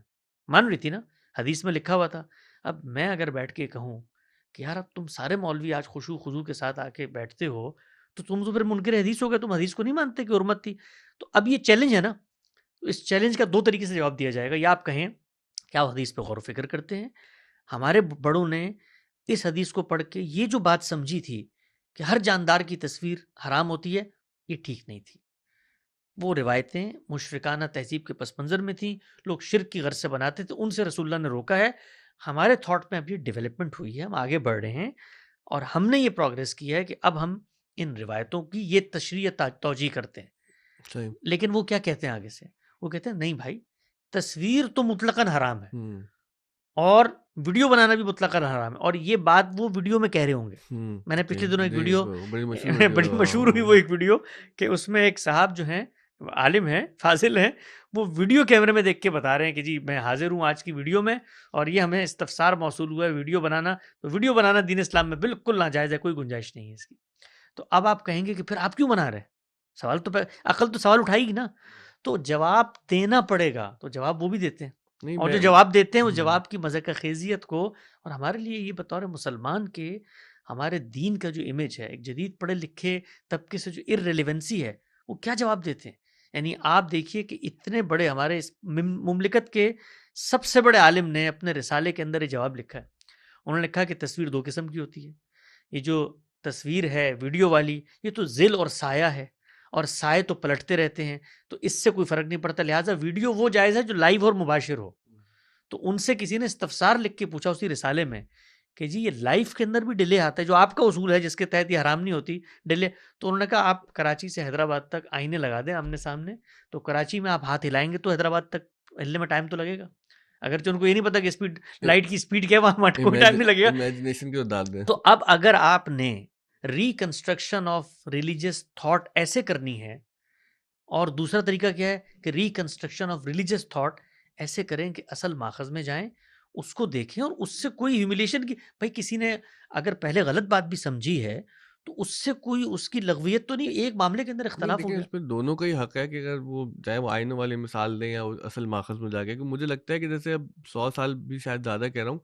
مان رہی تھی نا، حدیث میں لکھا ہوا تھا. اب میں اگر بیٹھ کے کہوں کہ یار اب تم سارے مولوی آج خشوع خضوع کے ساتھ آ کے بیٹھتے ہو تو تم تو پھر منکر حدیث ہو گئے، تم حدیث کو نہیں مانتے کہ حرمت تھی. تو اب یہ چیلنج ہے نا، تو اس چیلنج کا 2 طریقے سے جواب دیا جائے گا. یا آپ کہیں کیا وہ حدیث پہ غور و فکر کرتے ہیں؟ ہمارے بڑوں نے اس حدیث کو پڑھ کے یہ جو بات سمجھی تھی کہ ہر جاندار کی تصویر حرام ہوتی ہے، یہ ٹھیک نہیں تھی. وہ روایتیں مشرکانہ تہذیب کے پس منظر میں تھیں، لوگ شرک کی غرض سے بناتے تھے، ان سے رسول اللہ نے روکا ہے. ہمارے تھاٹ میں اب یہ ڈیولپمنٹ ہوئی ہے، ہم آگے بڑھ رہے ہیں، اور ہم نے یہ پروگریس کی ہے کہ اب ہم ان روایتوں کی یہ تشریح توجیہ کرتے ہیں. صحیح. لیکن وہ کیا کہتے ہیں آگے سے؟ وہ کہتے ہیں نہیں بھائی، تصویر تو مطلقاً حرام ہے، اور ویڈیو بنانا بھی مطلقاً حرام ہے. اور یہ بات وہ ویڈیو میں کہہ رہے ہوں گے. میں نے پچھلے دنوں ایک ویڈیو بڑی مشہور ہوئی، وہ ایک ویڈیو کہ اس میں ایک صاحب جو ہیں، عالم ہیں، فاضل ہیں، وہ ویڈیو کیمرے میں دیکھ کے بتا رہے ہیں کہ جی میں حاضر ہوں آج کی ویڈیو میں، اور یہ ہمیں استفسار موصول ہوا ہے ویڈیو بنانا. تو ویڈیو بنانا دین اسلام میں بالکل ناجائز ہے، کوئی گنجائش نہیں ہے اس کی. تو اب آپ کہیں گے کہ پھر آپ کیوں بنا رہے ہیں؟ سوال تو عقل تو سوال اٹھائے گی نا. تو جواب دینا پڑے گا، تو جواب وہ بھی دیتے ہیں، اور جو جواب دیتے ہیں اس جواب کی مذاق خیزیت کو، اور ہمارے لیے یہ بطور مسلمان کے ہمارے دین کا جو امیج ہے، ایک جدید پڑھے لکھے طبقے سے جو ارریلیونسی ہے، وہ کیا جواب دیتے ہیں. یعنی آپ دیکھیے کہ اتنے بڑے ہمارے اس مملکت کے سب سے بڑے عالم نے اپنے رسالے کے اندر یہ جواب لکھا ہے. انہوں نے لکھا کہ تصویر 2 قسم کی ہوتی ہے. یہ جو تصویر ہے ویڈیو والی، یہ تو ذل اور سایہ ہے، اور سائے تو پلٹتے رہتے ہیں، تو اس سے کوئی فرق نہیں پڑتا. لہٰذا ویڈیو وہ جائز ہے جو لائیو اور مباشر ہو. تو ان سے کسی نے استفسار لکھ کے پوچھا اسی رسالے میں کہ جی یہ لائف کے اندر بھی ڈیلے آتا ہے، جو آپ کا اصول ہے جس کے تحت یہ حرام نہیں ہوتی ڈیلے. تو انہوں نے کہا آپ کراچی سے حیدرآباد تک آئینے لگا دیں آمنے سامنے، تو کراچی میں آپ ہاتھ ہلائیں گے تو حیدرآباد تک ہلنے میں ٹائم تو لگے گا، اگرچہ ان کو یہ نہیں پتا کہ اسپیڈ لائٹ کی اسپیڈ کیا ہے، وہاں کوئی ٹائم نہیں لگے گا. امیجنیشن کی ڈال دیں. تو اب اگر آپ نے ریکنسٹرکشن آف ریلیجیس تھاٹ ایسے کرنی ہے، اور دوسرا طریقہ کیا ہے کہ ریکنسٹرکشن آف ریلیجیس تھاٹ ایسے کریں کہ اصل ماخذ میں جائیں، اس کو دیکھیں، اور اس سے کوئی ہیوملیشن کی، بھائی کسی نے اگر پہلے غلط بات بھی سمجھی ہے تو اس سے کوئی اس کی لغویت تو نہیں، ایک معاملے کے اندر نہیں اختلاف ہو دیکھیں، گیا. اس پہ دونوں کا ہی حق ہے کہ اگر وہ چاہے وہ آئینوں والی مثال دیں یا وہ اصل ماخذ میں جا کے. مجھے لگتا ہے کہ جیسے اب 100 سال بھی شاید زیادہ کہہ رہا ہوں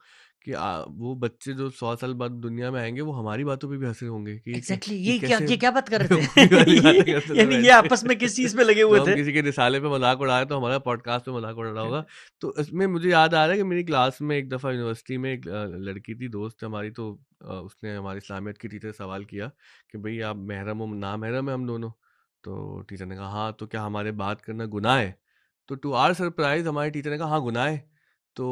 کہ وہ بچے جو 100 سال بعد دنیا میں آئیں گے وہ ہماری باتوں پہ بھی ہنسے ہوں گے کہ ایگزیکٹلی یہ کیسے یہ کیا بات کر رہے بیوقوفی والی باتیں تھے کرتے تھے یعنی یہ بیٹھ آپس کے. میں کس چیز پہ لگے ہوئے تو ہم تھے. کسی کے رسالے پہ مذاق اڑائے تو ہمارا پوڈ کاسٹ پہ مذاق اڑ رہا ہوگا. تو اس میں مجھے یاد آ رہا ہے کہ میری کلاس میں ایک دفعہ یونیورسٹی میں ایک لڑکی تھی، دوست ہماری. تو اس نے ہماری اسلامیت کی ٹیچر سے سوال کیا کہ بھئی آپ محرم و نامحرم ہیں ہم دونوں؟ تو ٹیچر نے کہا ہاں. تو کیا ہمارے بات کرنا گناہ ہے؟ تو ٹو آر سرپرائز ہمارے ٹیچر نے کہا ہاں گناہ ہے. تو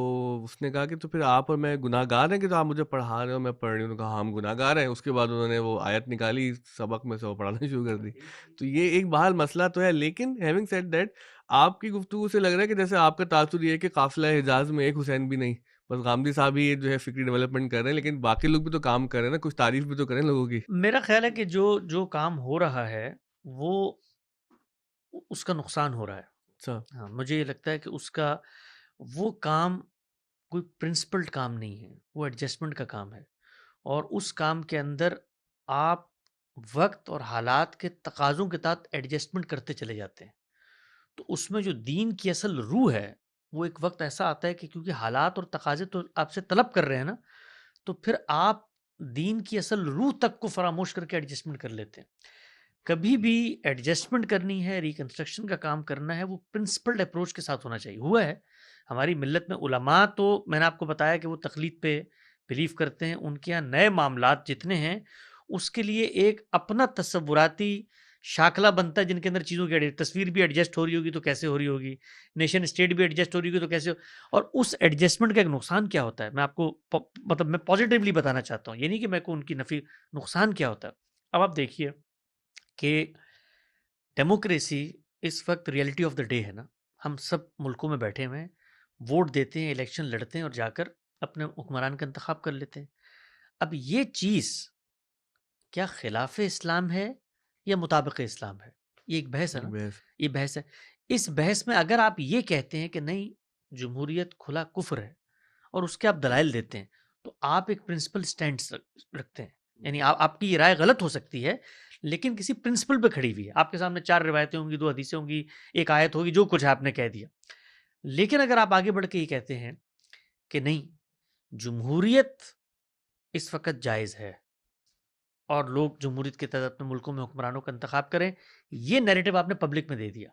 اس نے کہا کہ تو پھر آپ اور میں گناہ گار ہیں کہ تو آپ مجھے پڑھا رہے ہو میں پڑھ رہی ہوں؟ تو کہا ہاں ہم گناہ گار ہیں. اس کے بعد انہوں نے وہ آیت نکالی سبق میں سے، وہ پڑھانا شروع کر دی. تو یہ ایک بحال مسئلہ تو ہے. لیکن ہیونگ سیڈ دیٹ، آپ کی گفتگو سے لگ رہا ہے کہ جیسے آپ کا تاثر یہ ہے کہ قافلہ حجاز میں ایک حسین بھی نہیں، بس غامدی صاحب ہی جو ہے فکری ڈیولپمنٹ کر رہے ہیں، لیکن باقی لوگ بھی تو کام کر رہے ہیں نا، کچھ تعریف بھی تو کریں لوگوں کی. میرا خیال ہے کہ جو کام ہو رہا ہے وہ اس کا نقصان ہو رہا ہے. اچھا. ہاں مجھے یہ لگتا ہے کہ اس کا وہ کام کوئی پرنسپلڈ کام نہیں ہے، وہ ایڈجسٹمنٹ کا کام ہے، اور اس کام کے اندر آپ وقت اور حالات کے تقاضوں کے تحت ایڈجسٹمنٹ کرتے چلے جاتے ہیں. تو اس میں جو دین کی اصل روح ہے وہ ایک وقت ایسا آتا ہے کہ کیونکہ حالات اور تقاضے تو آپ سے طلب کر رہے ہیں نا، تو پھر آپ دین کی اصل روح تک کو فراموش کر کے ایڈجسٹمنٹ کر لیتے ہیں. کبھی بھی ایڈجسٹمنٹ کرنی ہے، ریکنسٹرکشن کا کام کرنا ہے، وہ پرنسپلڈ اپروچ کے ساتھ ہونا چاہیے. ہوا ہے ہماری ملت میں علماء، تو میں نے آپ کو بتایا کہ وہ تقلید پہ بلیو کرتے ہیں، ان کے یہاں نئے معاملات جتنے ہیں اس کے لیے ایک اپنا تصوراتی شاکلہ بنتا ہے، جن کے اندر چیزوں کی تصویر بھی ایڈجسٹ ہو رہی ہوگی تو کیسے ہو رہی ہوگی، نیشن اسٹیٹ بھی ایڈجسٹ ہو رہی ہوگی تو کیسے اور اس ایڈجسٹمنٹ کا ایک نقصان کیا ہوتا ہے میں آپ کو مطلب میں پازیٹیولی بتانا چاہتا ہوں، یہ نہیں کہ میں کو ان کی نفی. نقصان کیا ہوتا ہے؟ اب آپ دیکھیے کہ ڈیموکریسی اس وقت ریئلٹی آف دا ڈے ہے نا. ہم سب ملکوں میں بیٹھے ہوئے ہیں، ووٹ دیتے ہیں، الیکشن لڑتے ہیں اور جا کر اپنے حکمران کا انتخاب کر لیتے ہیں. اب یہ چیز کیا خلاف اسلام ہے یا مطابق اسلام ہے؟ یہ ایک بحث ہے نا، بحث. یہ بحث ہے. اس بحث میں اگر آپ یہ کہتے ہیں کہ نہیں جمہوریت کھلا کفر ہے اور اس کے آپ دلائل دیتے ہیں تو آپ ایک پرنسپل سٹینڈ رکھتے ہیں. یعنی آپ کی یہ رائے غلط ہو سکتی ہے لیکن کسی پرنسپل پہ کھڑی ہوئی ہے. آپ کے سامنے 4 روایتیں ہوں گی، 2 حدیثیں ہوں گی، ایک آیت ہوگی، جو کچھ آپ نے کہہ دیا. لیکن اگر آپ آگے بڑھ کے یہ کہتے ہیں کہ نہیں جمہوریت اس وقت جائز ہے اور لوگ جمہوریت کے تحت اپنے ملکوں میں حکمرانوں کا انتخاب کریں، یہ نیریٹو آپ نے پبلک میں دے دیا،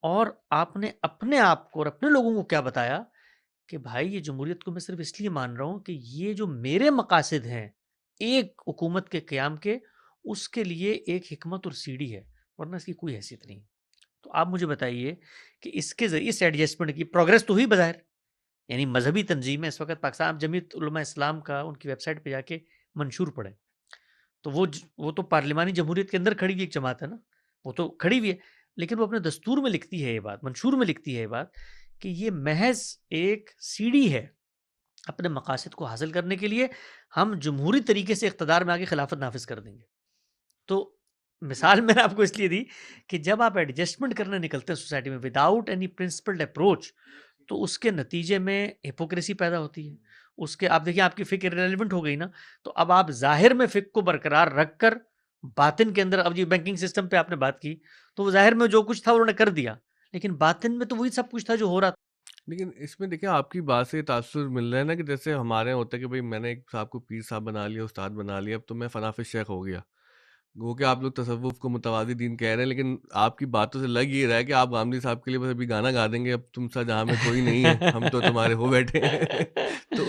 اور آپ نے اپنے آپ کو اور اپنے لوگوں کو کیا بتایا کہ بھائی یہ جمہوریت کو میں صرف اس لیے مان رہا ہوں کہ یہ جو میرے مقاصد ہیں ایک حکومت کے قیام کے، اس کے لیے ایک حکمت اور سیڑھی ہے، ورنہ اس کی کوئی حیثیت نہیں. تو آپ مجھے بتائیے کہ اس کے ذریعے اس ایڈجسٹمنٹ کی پروگرس تو ہوئی بظاہر. یعنی مذہبی تنظیمیں اس وقت پاکستان جمعیت علماء اسلام کا ان کی ویب سائٹ پہ جا کے منشور پڑھیں تو وہ تو پارلیمانی جمہوریت کے اندر کھڑی ہوئی ایک جماعت ہے نا، وہ تو کھڑی ہوئی ہے، لیکن وہ اپنے دستور میں لکھتی ہے یہ بات، منشور میں لکھتی ہے یہ بات کہ یہ محض ایک سیڑھی ہے اپنے مقاصد کو حاصل کرنے کے لیے، ہم جمہوری طریقے سے اقتدار میں آگے خلافت نافذ کر دیں گے. تو مثال میں نے آپ کو اس لیے دی کہ جب آپ ایڈجسٹمنٹ کرنے نکلتے ہیں سوسائٹی میں وداؤٹ اینی پرنسپلڈ اپروچ تو اس کے نتیجے میں ہپوکریسی پیدا ہوتی ہے. اس کے آپ دیکھیں آپ کی فکر ریلیونٹ ہو گئی نا، تو اب آپ ظاہر میں فکر کو برقرار رکھ کر باطن کے اندر، اب یہ بینکنگ سسٹم پہ آپ نے بات کی تو وہ ظاہر میں جو کچھ تھا انہوں نے کر دیا، لیکن باطن میں تو وہی سب کچھ تھا جو ہو رہا تھا. لیکن اس میں دیکھیں آپ کی بات سے تاثر مل رہا ہے نا کہ جیسے ہمارے یہاں ہوتا ہے کہ بھائی میں نے ایک صاحب کو پیر صاحب بنا لیا، استاد بنا لیا، اب تو میں فنافذ شیخ ہو گیا. وہ کہ آپ لوگ تصوف کو متوازی دین کہہ رہے ہیں، لیکن آپ کی باتوں سے لگ یہ رہا ہے کہ آپ غامدی صاحب کے لیے بس ابھی گانا گا دیں گے، اب تم سا جہاں میں کوئی نہیں ہے، ہم تو تمہارے ہو بیٹھے ہیں. تو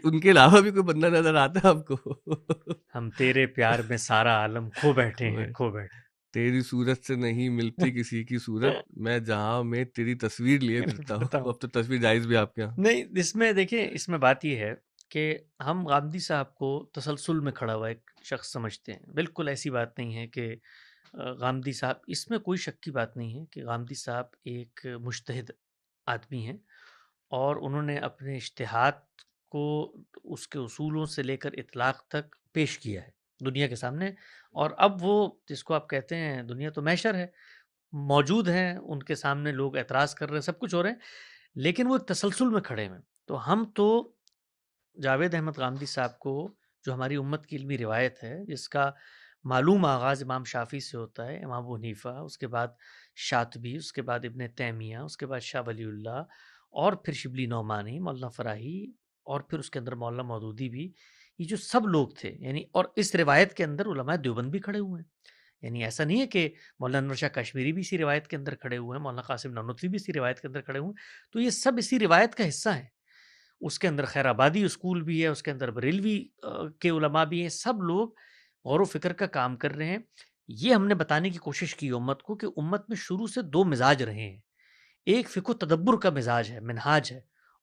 ان کے علاوہ بھی کوئی بندہ نظر آتا ہے آپ کو؟ ہم تیرے پیار میں سارا عالم کھو بیٹھے ہیں، کھو بیٹھے. تیری صورت سے نہیں ملتی کسی کی صورت، میں جہاں میں تیری تصویر لیے پھرتا ہوں. اب تو تصویر جائز بھی آپ کے یہاں. نہیں، اس میں دیکھیں، اس میں بات یہ ہے کہ ہم غامدی صاحب کو تسلسل میں کھڑا ہوا ایک شخص سمجھتے ہیں. بالکل ایسی بات نہیں ہے کہ غامدی صاحب، اس میں کوئی شک کی بات نہیں ہے کہ غامدی صاحب ایک مجتہد آدمی ہیں، اور انہوں نے اپنے اجتہاد کو اس کے اصولوں سے لے کر اطلاق تک پیش کیا ہے دنیا کے سامنے. اور اب وہ جس کو آپ کہتے ہیں دنیا تو محشر ہے، موجود ہیں ان کے سامنے، لوگ اعتراض کر رہے ہیں، سب کچھ ہو رہے ہیں، لیکن وہ ایک تسلسل میں کھڑے ہیں. تو ہم تو جاوید احمد غامدی صاحب کو، جو ہماری امت کی علمی روایت ہے، جس کا معلوم آغاز امام شافعی سے ہوتا ہے، امام ابو حنیفہ، اس کے بعد شاطبی، اس کے بعد ابن تیمیہ، اس کے بعد شاہ ولی اللہ، اور پھر شبلی نعمانی، مولانا فراہی، اور پھر اس کے اندر مولانا مودودی بھی، یہ جو سب لوگ تھے یعنی، اور اس روایت کے اندر علماء دیوبند بھی کھڑے ہوئے ہیں. یعنی ایسا نہیں ہے کہ مولانا انور شاہ کشمیری بھی اسی روایت کے اندر کھڑے ہوئے ہیں، مولانا قاسم نانوتوی بھی اسی روایت کے اندر کھڑے ہوئے ہیں. تو یہ سب اسی روایت کا حصہ ہیں. اس کے اندر خیر آبادی اسکول بھی ہے، اس کے اندر بریلوی کے علماء بھی ہیں. سب لوگ غور و فکر کا کام کر رہے ہیں. یہ ہم نے بتانے کی کوشش کی امت کو کہ امت میں شروع سے دو مزاج رہے ہیں. ایک فقہ و تدبر کا مزاج ہے، منہاج ہے،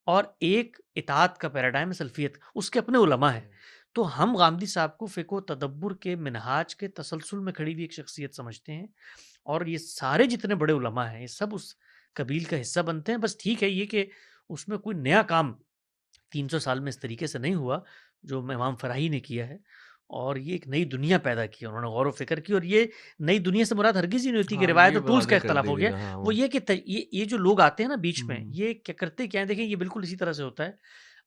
اور ایک اطاعت کا پیراڈائم سلفیت، اس کے اپنے علماء ہیں. تو ہم غامدی صاحب کو فقہ و تدبر کے منہاج کے تسلسل میں کھڑی ہوئی ایک شخصیت سمجھتے ہیں. اور یہ سارے جتنے بڑے علماء ہیں، یہ سب اس قبیل کا حصہ بنتے ہیں. بس ٹھیک ہے یہ کہ اس میں کوئی نیا کام 300 سال میں اس طریقے سے نہیں ہوا جو امام فراہی نے کیا ہے. اور یہ ایک نئی دنیا پیدا کی، انہوں نے غور و فکر کی. اور یہ نئی دنیا سے مراد ہرگز ہی نہیں ہوتی کہ ہاں روایت یہ اور ٹولز کا واضح کر اختلاف ہو گیا. دیجیے گا. ہاں وہ یہ کہ یہ جو لوگ آتے ہیں نا بیچ میں، ہوں. یہ کیا کرتے کیا ہیں، دیکھیں یہ بالکل اسی طرح سے ہوتا ہے.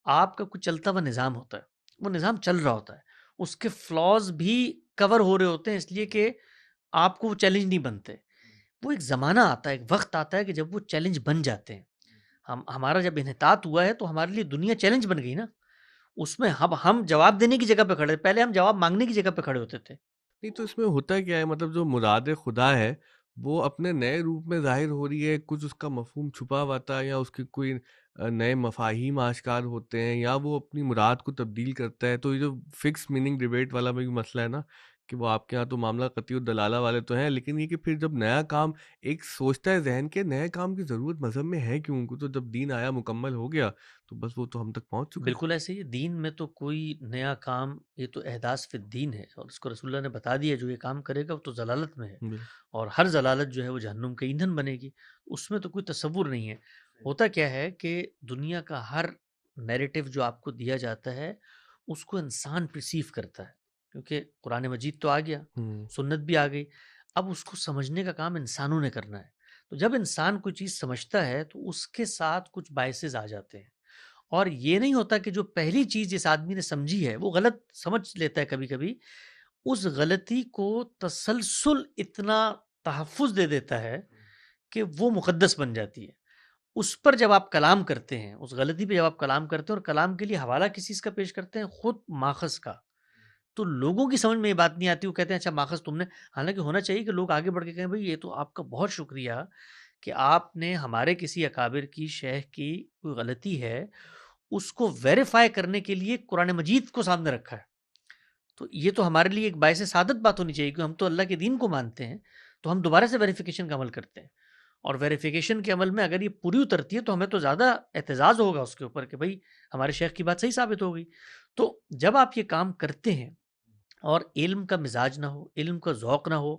آپ کا کچھ چلتا ہوا نظام ہوتا ہے، وہ نظام چل رہا ہوتا ہے، اس کے فلاز بھی کور ہو رہے ہوتے ہیں، اس لیے کہ آپ کو وہ چیلنج نہیں بنتے. وہ ایک زمانہ آتا ہے، ایک وقت آتا ہے کہ جب وہ چیلنج بن جاتے ہیں. ہمارا جب انحطاط ہوا ہے تو ہمارے لیے دنیا چیلنج بن گئی نا. اس میں ہم جواب دینے کی جگہ پہ کھڑے، پہلے ہم جواب مانگنے کی جگہ پہ کھڑے ہوتے تھے. نہیں تو اس میں ہوتا کیا ہے، مطلب جو مراد خدا ہے وہ اپنے نئے روپ میں ظاہر ہو رہی ہے، کچھ اس کا مفہوم چھپا ہوا تھا، یا اس کے کوئی نئے مفاہیم آشکار ہوتے ہیں، یا وہ اپنی مراد کو تبدیل کرتا ہے. تو یہ جو فکس میننگ ڈیبیٹ والا بھی مسئلہ ہے نا، کہ وہ آپ کے ہاں تو معاملہ قطعی الدلالہ والے تو ہیں، لیکن یہ کہ پھر جب نیا کام ایک سوچتا ہے ذہن کے نئے کام کی ضرورت مذہب میں ہے کیوں، کو تو جب دین آیا مکمل ہو گیا تو بس وہ تو ہم تک پہنچ چکا. بالکل ایسے ہی دین میں تو کوئی نیا کام، یہ تو احداث فی الدین ہے، اور اس کو رسول اللہ نے بتا دیا جو یہ کام کرے گا وہ تو ضلالت میں ہے. بالکل. اور ہر ضلالت جو ہے وہ جہنم کا ایندھن بنے گی. اس میں تو کوئی تصور نہیں ہے. ہوتا کیا ہے کہ دنیا کا ہر نیریٹو جو آپ کو دیا جاتا ہے اس کو انسان پرسیو کرتا ہے، کیونکہ قرآن مجید تو آ گیا، سنت بھی آ گئی. اب اس کو سمجھنے کا کام انسانوں نے کرنا ہے. تو جب انسان کوئی چیز سمجھتا ہے تو اس کے ساتھ کچھ باعث آ جاتے ہیں. اور یہ نہیں ہوتا کہ جو پہلی چیز جس آدمی نے سمجھی ہے وہ غلط سمجھ لیتا ہے. کبھی کبھی اس غلطی کو تسلسل اتنا تحفظ دے دیتا ہے کہ وہ مقدس بن جاتی ہے. اس پر جب آپ کلام کرتے ہیں، اس غلطی پہ جب آپ کلام کرتے ہیں اور کلام کے لیے حوالہ کسی چیز کا پیش کرتے ہیں، خود ماخذ کا، تو لوگوں کی سمجھ میں یہ بات نہیں آتی. وہ کہتے ہیں اچھا ماخذ تم نے، حالانکہ ہونا چاہیے کہ لوگ آگے بڑھ کے کہیں بھائی یہ تو آپ کا بہت شکریہ کہ آپ نے ہمارے کسی اکابر کی، شیخ کی کوئی غلطی ہے اس کو ویریفائی کرنے کے لیے قرآن مجید کو سامنے رکھا ہے. تو یہ تو ہمارے لیے ایک باعث سعادت بات ہونی چاہیے کہ ہم تو اللہ کے دین کو مانتے ہیں، تو ہم دوبارہ سے ویریفیکیشن کا عمل کرتے ہیں. اور ویریفیکیشن کے عمل میں اگر یہ پوری اترتی ہے تو ہمیں تو زیادہ اعتزاز ہوگا اس کے اوپر کہ بھائی ہمارے شیخ کی بات صحیح ثابت ہو گئی. تو جب آپ یہ کام کرتے ہیں اور علم کا مزاج نہ ہو، علم کا ذوق نہ ہو،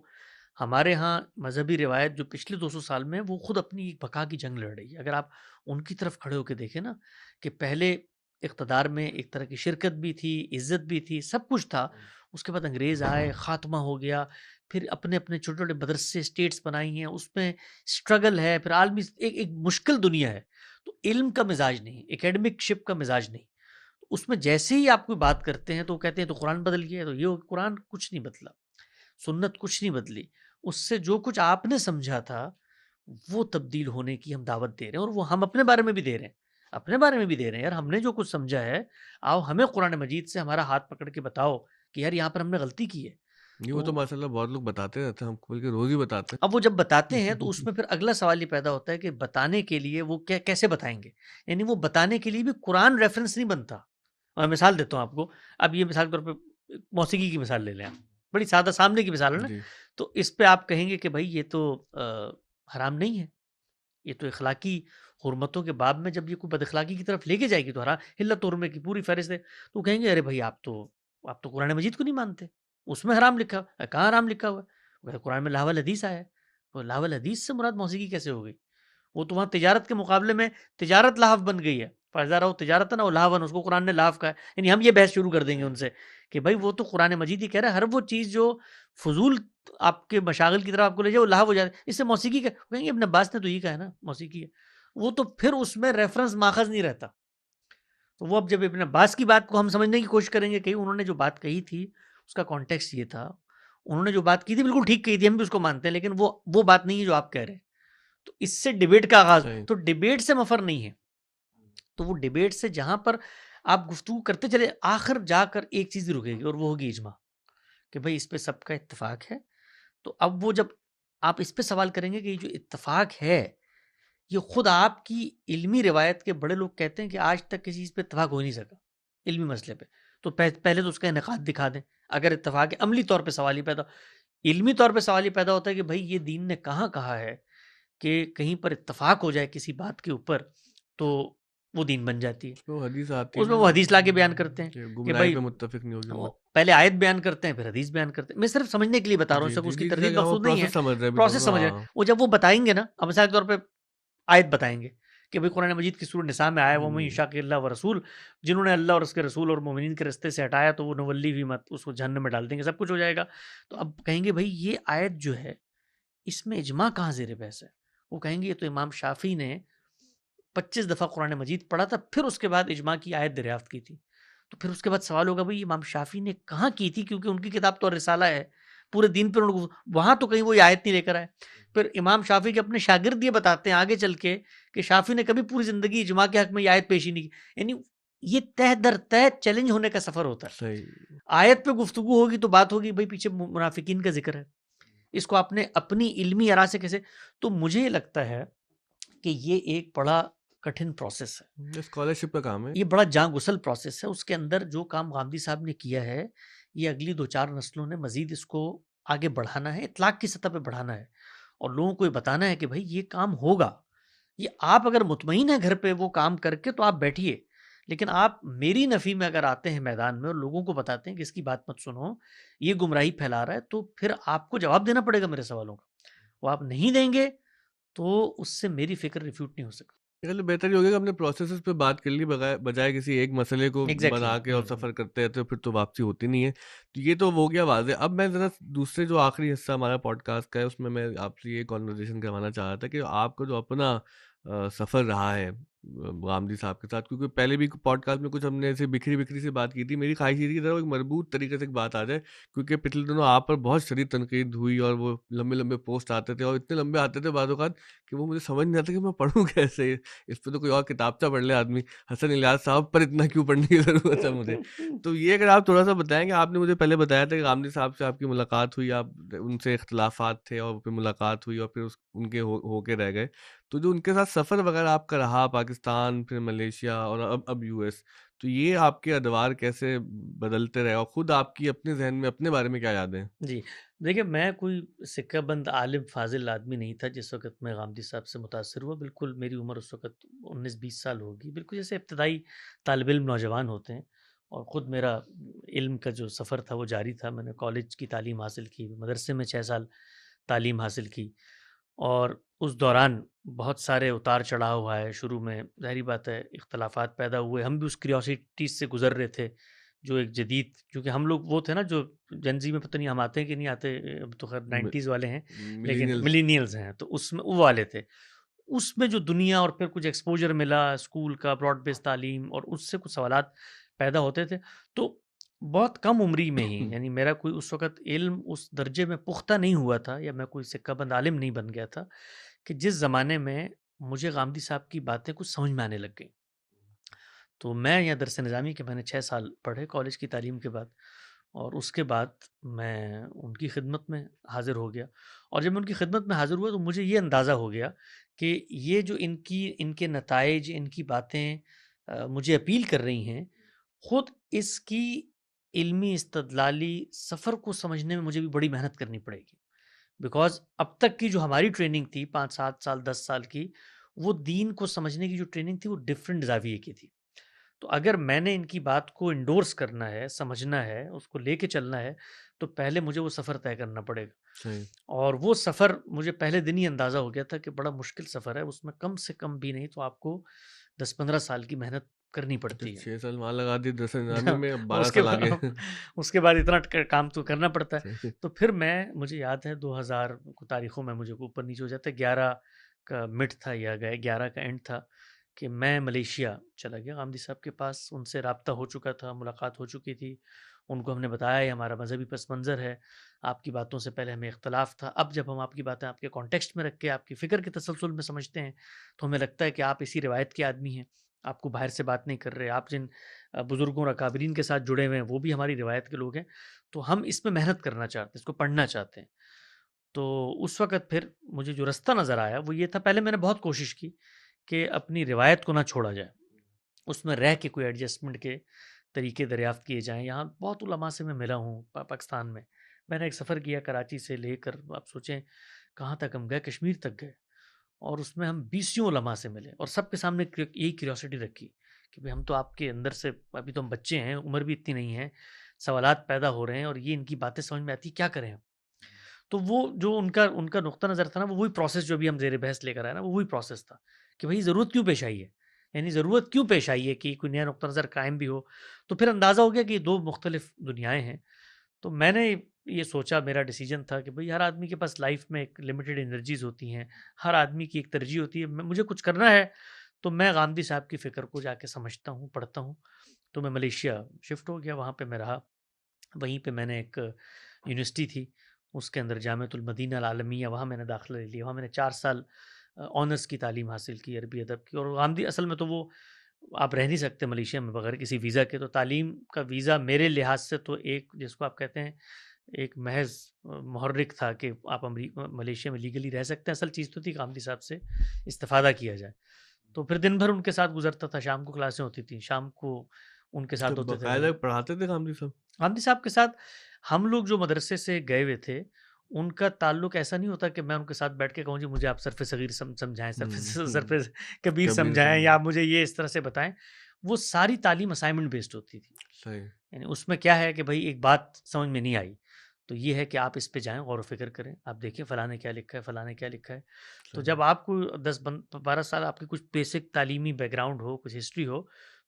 ہمارے ہاں مذہبی روایت جو پچھلے 200 سال میں وہ خود اپنی ایک بقا کی جنگ لڑ رہی ہے. اگر آپ ان کی طرف کھڑے ہو کے دیکھیں نا، کہ پہلے اقتدار میں ایک طرح کی شرکت بھی تھی، عزت بھی تھی، سب کچھ تھا. اس کے بعد انگریز آئے، خاتمہ ہو گیا، پھر اپنے اپنے چھوٹے چھوٹے مدرسے اسٹیٹس بنائی ہیں، اس میں اسٹرگل ہے، پھر عالمی ایک مشکل دنیا ہے. تو علم کا مزاج نہیں، اکیڈمک شپ کا مزاج نہیں. اس میں جیسے ہی آپ کوئی بات کرتے ہیں تو وہ کہتے ہیں تو قرآن بدل گیا. تو یہ قرآن کچھ نہیں بدلا، سنت کچھ نہیں بدلی. اس سے جو کچھ آپ نے سمجھا تھا وہ تبدیل ہونے کی ہم دعوت دے رہے ہیں، اور وہ ہم اپنے بارے میں بھی دے رہے ہیں، اپنے بارے میں بھی دے رہے ہیں. یار ہم نے جو کچھ سمجھا ہے، آؤ ہمیں قرآن مجید سے ہمارا ہاتھ پکڑ کے بتاؤ کہ یار یہاں پر ہم نے غلطی کی ہے. یہ وہ تو تو ماشاء اللہ بہت لوگ بتاتے رہتے ہیں، ہم کھول کے روز ہی بتاتے اب وہ جب بتاتے ہیں تو اس ہیں. میں پھر اگلا سوال یہ پیدا ہوتا ہے کہ بتانے کے لیے وہ کیسے بتائیں گے. یعنی وہ بتانے کے لیے بھی قرآن ریفرنس نہیں بنتا. میں مثال دیتا ہوں آپ کو. اب یہ مثال کے طور پہ موسیقی کی مثال لے لیں آپ، بڑی سادہ سامنے کی مثال ہے نا. جی. تو اس پہ آپ کہیں گے کہ بھائی یہ تو حرام نہیں ہے، یہ تو اخلاقی حرمتوں کے باب میں جب یہ کوئی بد اخلاقی کی طرف لے کے جائے گی تو حلت حرمے کی پوری فہرست ہے. تو کہیں گے ارے بھائی آپ تو قرآن مجید کو نہیں مانتے, اس میں حرام لکھا ہوا ہے. کہاں حرام لکھا ہوا ہے؟ قرآن میں لاحول حدیث آیا ہے. تو لاحول حدیث سے مراد موسیقی کیسے ہو گئی؟ وہ تو وہاں تجارت کے مقابلے میں تجارت لاحو بن گئی ہے. فَإِذَا رَأَوْا تِجَارَةً أَوْ لَهْوًا, اس کو قرآن نے لاف کہا ہے. یعنی ہم یہ بحث شروع کر دیں گے ان سے کہ بھائی وہ تو قرآن مجید ہی کہہ رہا ہے ہر وہ چیز جو فضول آپ کے مشاغل کی طرف آپ کو لے جائے وہ لاحو ہو جائے, اس سے موسیقی کا کہیں گے ابن عباس نے تو یہ کہا ہے نا موسیقی ہے. وہ تو پھر اس میں ریفرنس ماخذ نہیں رہتا. تو وہ اب جب ابن عباس کی بات کو ہم سمجھنے کی کوشش کریں گے کہ انہوں نے جو بات کہی تھی اس کا کانٹیکسٹ یہ تھا, انہوں نے جو بات کی تھی بالکل ٹھیک کہی تھی, ہم بھی اس کو مانتے ہیں, لیکن وہ بات نہیں ہے جو آپ کہہ رہے ہیں. تو اس سے ڈیبیٹ کا آغاز, صحیح. تو ڈیبیٹ سے مفر نہیں ہے. تو وہ ڈیبیٹ سے جہاں پر آپ گفتگو کرتے چلے آخر جا کر ایک چیز رکے گی اور وہ ہوگی اجماع, کہ بھائی اس پہ سب کا اتفاق ہے. تو اب وہ جب آپ اس پہ سوال کریں گے کہ یہ جو اتفاق ہے یہ خود آپ کی علمی روایت کے بڑے لوگ کہتے ہیں کہ آج تک کسی چیز پہ اتفاق ہو ہی نہیں سکا علمی مسئلے پہ, تو پہلے تو اس کا انعقاد دکھا دیں. اگر اتفاق ہے عملی طور پہ سوال ہی پیدا, علمی طور پہ سوال ہی پیدا ہوتا ہے کہ بھائی یہ دین نے کہاں کہا ہے کہ کہیں پر اتفاق ہو جائے کسی بات کے اوپر تو وہ دین بن جاتی ہے. تو حدیث آتی اس ہے میں وہ حدیث لا کے بیان کرتے ہیں کہ کہ گمراہی بھائی پہ متفق نہیں ہوگی وہ امت. پہلے آیت بیان کرتے ہیں پھر حدیث بیان کرتے ہیں. میں صرف سمجھنے کے لیے بتا رہا ہوں, جی اس سے جی اس کی جی تردید جگہ وہ مقصود نہیں ہے, پروسیس سمجھ رہے ہیں پروسیس بالکل. سمجھ رہے ہیں. ہاں وہ جب وہ بتائیں گے نا, اب مثال کے طور پہ آیت بتائیں گے کہ بھئی قرآن مجید کی سورۃ نساء میں آیا وہ میں شاق اللہ و رسول, جنہوں نے اللہ اور اس کے رسول اور مومنین کے رستے سے ہٹایا تو وہ نولی بھی مت, اس کو جہنم میں ڈال دیں گے, سب کچھ ہو جائے گا. تو اب کہیں گے بھئی یہ آیت جو ہے اس میں اجماع کہاں زیر بحث ہے؟ وہ کہیں گے یہ تو امام شافعی نے 25 دفعہ قرآن مجید پڑھا تھا پھر اس کے بعد اجماع کی آیت دریافت کی تھی. تو پھر اس کے بعد سوال ہوگا بھئی امام شافعی نے کہاں کی تھی, کیونکہ ان کی کتاب تو رسالہ ہے پورے دین پر, وہاں تو کہیں وہ آیت نہیں لے کر آئے. پھر امام شافعی کے اپنے شاگرد یہ بتاتے ہیں آگے چل کے کہ شافعی نے کبھی پوری زندگی اجماع کے حق میں یہ آیت پیش ہی نہیں کی. یعنی یہ تہ در تہ چیلنج ہونے کا سفر ہوتا ہے. صحیح. آیت پہ گفتگو ہوگی تو بات ہوگی بھئی پیچھے منافقین کا ذکر ہے, اس کو آپ نے اپنی علمی آرا سے کیسے. تو مجھے یہ لگتا ہے کہ یہ ایک بڑا کٹھن پروسیس ہے, اسکالرشپ کا کام ہے. یہ بڑا جاں گسل پروسیس ہے. اس کے اندر جو کام غامدی صاحب نے کیا ہے یہ اگلی 2-4 نسلوں نے مزید اس کو آگے بڑھانا ہے, اطلاق کی سطح پہ بڑھانا ہے, اور لوگوں کو یہ بتانا ہے کہ بھائی یہ کام ہوگا. یہ آپ اگر مطمئن ہیں گھر پہ وہ کام کر کے تو آپ بیٹھیے, لیکن آپ میری نفی میں اگر آتے ہیں میدان میں اور لوگوں کو بتاتے ہیں کہ اس کی بات مت سنو, یہ گمراہی پھیلا رہا ہے, تو پھر آپ کو جواب دینا پڑے گا میرے سوالوں کا. وہ آپ نہیں دیں گے تو اس سے میری فکر ریفیوٹ نہیں ہو سکتی. چلو بہتر یہ ہوگا کہ ہم نے پروسیسز پہ بات کر لی بجائے کسی ایک مسئلے کو ایگزیکٹلی. بنا کے اور سفر کرتے رہتے پھر تو واپسی ہوتی نہیں ہے. تو یہ تو ہو گیا واضح. اب میں ذرا دوسرے جو آخری حصہ ہمارا پوڈ کاسٹ کا ہے اس میں آپ سے یہ کانورزیشن کروانا چاہ رہا تھا کہ آپ کا جو اپنا سفر رہا ہے غامدی صاحب کے ساتھ, کیونکہ پہلے بھی پوڈ کاسٹ میں کچھ ہم نے ایسے بکھری سی بات کی تھی. میری خواہش یہ تھی کہ ذرا ایک مربوط طریقے سے ایک بات آ جائے, کیونکہ پچھلے دنوں آپ پر بہت شدید تنقید ہوئی اور وہ لمبے پوسٹ آتے تھے, اور اتنے لمبے آتے تھے بعض اوقات کہ وہ مجھے سمجھ نہیں آتا کہ میں پڑھوں کیسے. اس پہ تو کوئی اور کتابچہ پڑھ لے آدمی. حسن الیاس صاحب پر اتنا کیوں پڑھنے کی ضرورت ہے مجھے. تو یہ اگر آپ تھوڑا سا بتائیں کہ آپ نے مجھے پہلے بتایا تھا کہ غامدی صاحب سے آپ کی ملاقات ہوئی, آپ ان سے اختلافات تھے اور پھر ملاقات ہوئی اور پھر ان کے ہو کے رہ گئے. تو جو ان کے ساتھ سفر وغیرہ آپ کا رہا پاکستان پھر ملیشیا اور اب یو ایس, تو یہ آپ کے ادوار کیسے بدلتے رہے اور خود آپ کی اپنے ذہن میں اپنے بارے میں کیا یادیں؟ جی دیکھیے, میں کوئی سکہ بند عالم فاضل آدمی نہیں تھا جس وقت میں غامدی صاحب سے متاثر ہوا. بالکل میری عمر اس وقت 19-20 سال ہوگی, بالکل جیسے ابتدائی طالب علم نوجوان ہوتے ہیں. اور خود میرا علم کا جو سفر تھا وہ جاری تھا. میں نے کالج کی تعلیم حاصل کی, مدرسے میں 6 سال تعلیم حاصل کی, اور اس دوران بہت سارے اتار چڑھاؤ ہوا ہے. شروع میں ظاہری بات ہے اختلافات پیدا ہوئے, ہم بھی اس کریوسٹی سے گزر رہے تھے جو ایک جدید, کیونکہ ہم لوگ وہ تھے نا جو جنزی میں پتہ نہیں ہم آتے ہیں کہ نہیں آتے, اب تو خیر 90s والے ہیں لیکن ملینیلز ہیں, تو اس میں وہ والے تھے. اس میں جو دنیا اور پھر کچھ ایکسپوجر ملا اسکول کا, براڈ بیس تعلیم, اور اس سے کچھ سوالات پیدا ہوتے تھے. تو بہت کم عمری میں ہی, یعنی میرا کوئی اس وقت علم اس درجے میں پختہ نہیں ہوا تھا, یا میں کوئی سکہ بند عالم نہیں بن گیا تھا کہ جس زمانے میں مجھے غامدی صاحب کی باتیں کچھ سمجھ میں آنے لگ گئیں. تو میں یہاں درس نظامی کے میں نے 6 سال پڑھے کالج کی تعلیم کے بعد, اور اس کے بعد میں ان کی خدمت میں حاضر ہو گیا. اور جب میں ان کی خدمت میں حاضر ہوا تو مجھے یہ اندازہ ہو گیا کہ یہ جو ان کے نتائج, ان کی باتیں مجھے اپیل کر رہی ہیں, خود اس کی علمی استدلالی سفر کو سمجھنے میں مجھے بھی بڑی محنت کرنی پڑے گی. بیکاز اب تک کی جو ہماری ٹریننگ تھی 5-7 سال 10 سال کی, وہ دین کو سمجھنے کی جو ٹریننگ تھی وہ ڈفرینٹ زاویے کی تھی. تو اگر میں نے ان کی بات کو انڈورس کرنا ہے، سمجھنا ہے، اس کو لے کے چلنا ہے، تو پہلے مجھے وہ سفر طے کرنا پڑے گا. صحیح. اور وہ سفر مجھے پہلے دن ہی اندازہ ہو گیا تھا کہ بڑا مشکل سفر ہے. اس میں کم سے کم بھی نہیں تو آپ کو 10-15 سال کی محنت کرنی پڑتی ہے. 6 سال وہاں لگا دی 10 ننانوے میں، اب 12 اس کے سال آگے. بعد اس کے بعد اتنا کام تو کرنا پڑتا ہے. صحیح. تو پھر مجھے یاد ہے 2000 کو تاریخوں میں مجھے اوپر نیچے ہو جاتا ہے. 11 کا مڈ تھا یا 11 کا اینڈ تھا کہ میں ملیشیا چلا گیا غامدی صاحب کے پاس. ان سے رابطہ ہو چکا تھا، ملاقات ہو چکی تھی. ان کو ہم نے بتایا یہ ہمارا مذہبی پس منظر ہے، آپ کی باتوں سے پہلے ہمیں اختلاف تھا. اب جب ہم آپ کی باتیں آپ کے کانٹیکسٹ میں رکھ کے آپ کی فکر کے تسلسل میں سمجھتے ہیں تو ہمیں لگتا ہے کہ آپ اسی روایت کے آدمی ہیں، آپ کو باہر سے بات نہیں کر رہے. آپ جن بزرگوں اور اکابرین کے ساتھ جڑے ہوئے ہیں وہ بھی ہماری روایت کے لوگ ہیں. تو ہم اس میں محنت کرنا چاہتے ہیں، اس کو پڑھنا چاہتے ہیں. تو اس وقت پھر مجھے جو رستہ نظر آیا وہ یہ تھا، پہلے میں نے بہت کوشش کی کہ اپنی روایت کو نہ چھوڑا جائے، اس میں رہ کے کوئی ایڈجسٹمنٹ کے طریقے دریافت کیے جائیں. یہاں بہت علماء سے میں ملا ہوں پاکستان میں. میں نے ایک سفر کیا کراچی سے لے کر، آپ سوچیں کہاں تک ہم گئے، کشمیر تک گئے. اور اس میں ہم 20 علماء سے ملے اور سب کے سامنے یہی کیوریوسٹی رکھی کہ بھئی ہم تو آپ کے اندر سے، ابھی تو ہم بچے ہیں، عمر بھی اتنی نہیں ہے، سوالات پیدا ہو رہے ہیں اور یہ ان کی باتیں سمجھ میں آتی، کیا کریں ہم. تو وہ جو ان کا نقطہ نظر تھا نا، وہ وہی پروسیس جو ابھی ہم زیر بحث لے کر آئے نا، وہ وہی پروسیس تھا کہ بھئی ضرورت کیوں پیش آئی ہے. یعنی ضرورت کیوں پیش آئی ہے کہ کوئی نیا نقطہ نظر قائم بھی ہو. تو پھر اندازہ ہو گیا کہ یہ دو مختلف دنیائیں ہیں. تو میں نے یہ سوچا، میرا ڈیسیجن تھا کہ بھئی ہر آدمی کے پاس لائف میں ایک لمیٹڈ انرجیز ہوتی ہیں، ہر آدمی کی ایک ترجیح ہوتی ہے. مجھے کچھ کرنا ہے تو میں غامدی صاحب کی فکر کو جا کے سمجھتا ہوں، پڑھتا ہوں. تو میں ملیشیا شفٹ ہو گیا، وہاں پہ میں رہا. وہیں پہ میں نے ایک یونیورسٹی تھی، اس کے اندر جامعۃ المدینہ العالمیہ، وہاں میں نے داخلہ لے لیا. وہاں میں نے 4 سال آنرس کی تعلیم حاصل کی، عربی ادب کی. اور غامدی اصل میں تو وہ آپ رہ نہیں سکتے ملیشیا میں بغیر کسی ویزا کے. تو تعلیم کا ویزا میرے لحاظ سے تو ایک، جس کو آپ کہتے ہیں ایک محض محرک تھا کہ آپ ملیشیا میں لیگلی رہ سکتے ہیں. اصل چیز تو تھی غامدی صاحب سے استفادہ کیا جائے. تو پھر دن بھر ان کے ساتھ گزرتا تھا، شام کو کلاسیں ہوتی تھیں، شام کو ان کے تو ساتھ ہوتے تھے. باقاعدہ پڑھاتے تھے غامدی صاحب؟ غامدی صاحب کے ساتھ ہم لوگ جو مدرسے سے گئے ہوئے تھے، ان کا تعلق ایسا نہیں ہوتا کہ میں ان کے ساتھ بیٹھ کے کہوں جی مجھے آپ صرف صغیر سمجھائیں، صرف کبیر سمجھائیں، یا مجھے یہ اس طرح سے بتائیں. وہ ساری تعلیم اسائنمنٹ بیسڈ ہوتی تھی. صحیح. یعنی اس میں کیا ہے کہ بھائی ایک بات سمجھ میں نہیں آئی تو یہ ہے کہ آپ اس پہ جائیں، غور و فکر کریں، آپ دیکھیں فلاں نے کیا لکھا ہے، فلاں نے کیا لکھا ہے. تو جب آپ کو 10-12 سال آپ کی کچھ بیسک تعلیمی بیک گراؤنڈ ہو، کچھ ہسٹری ہو،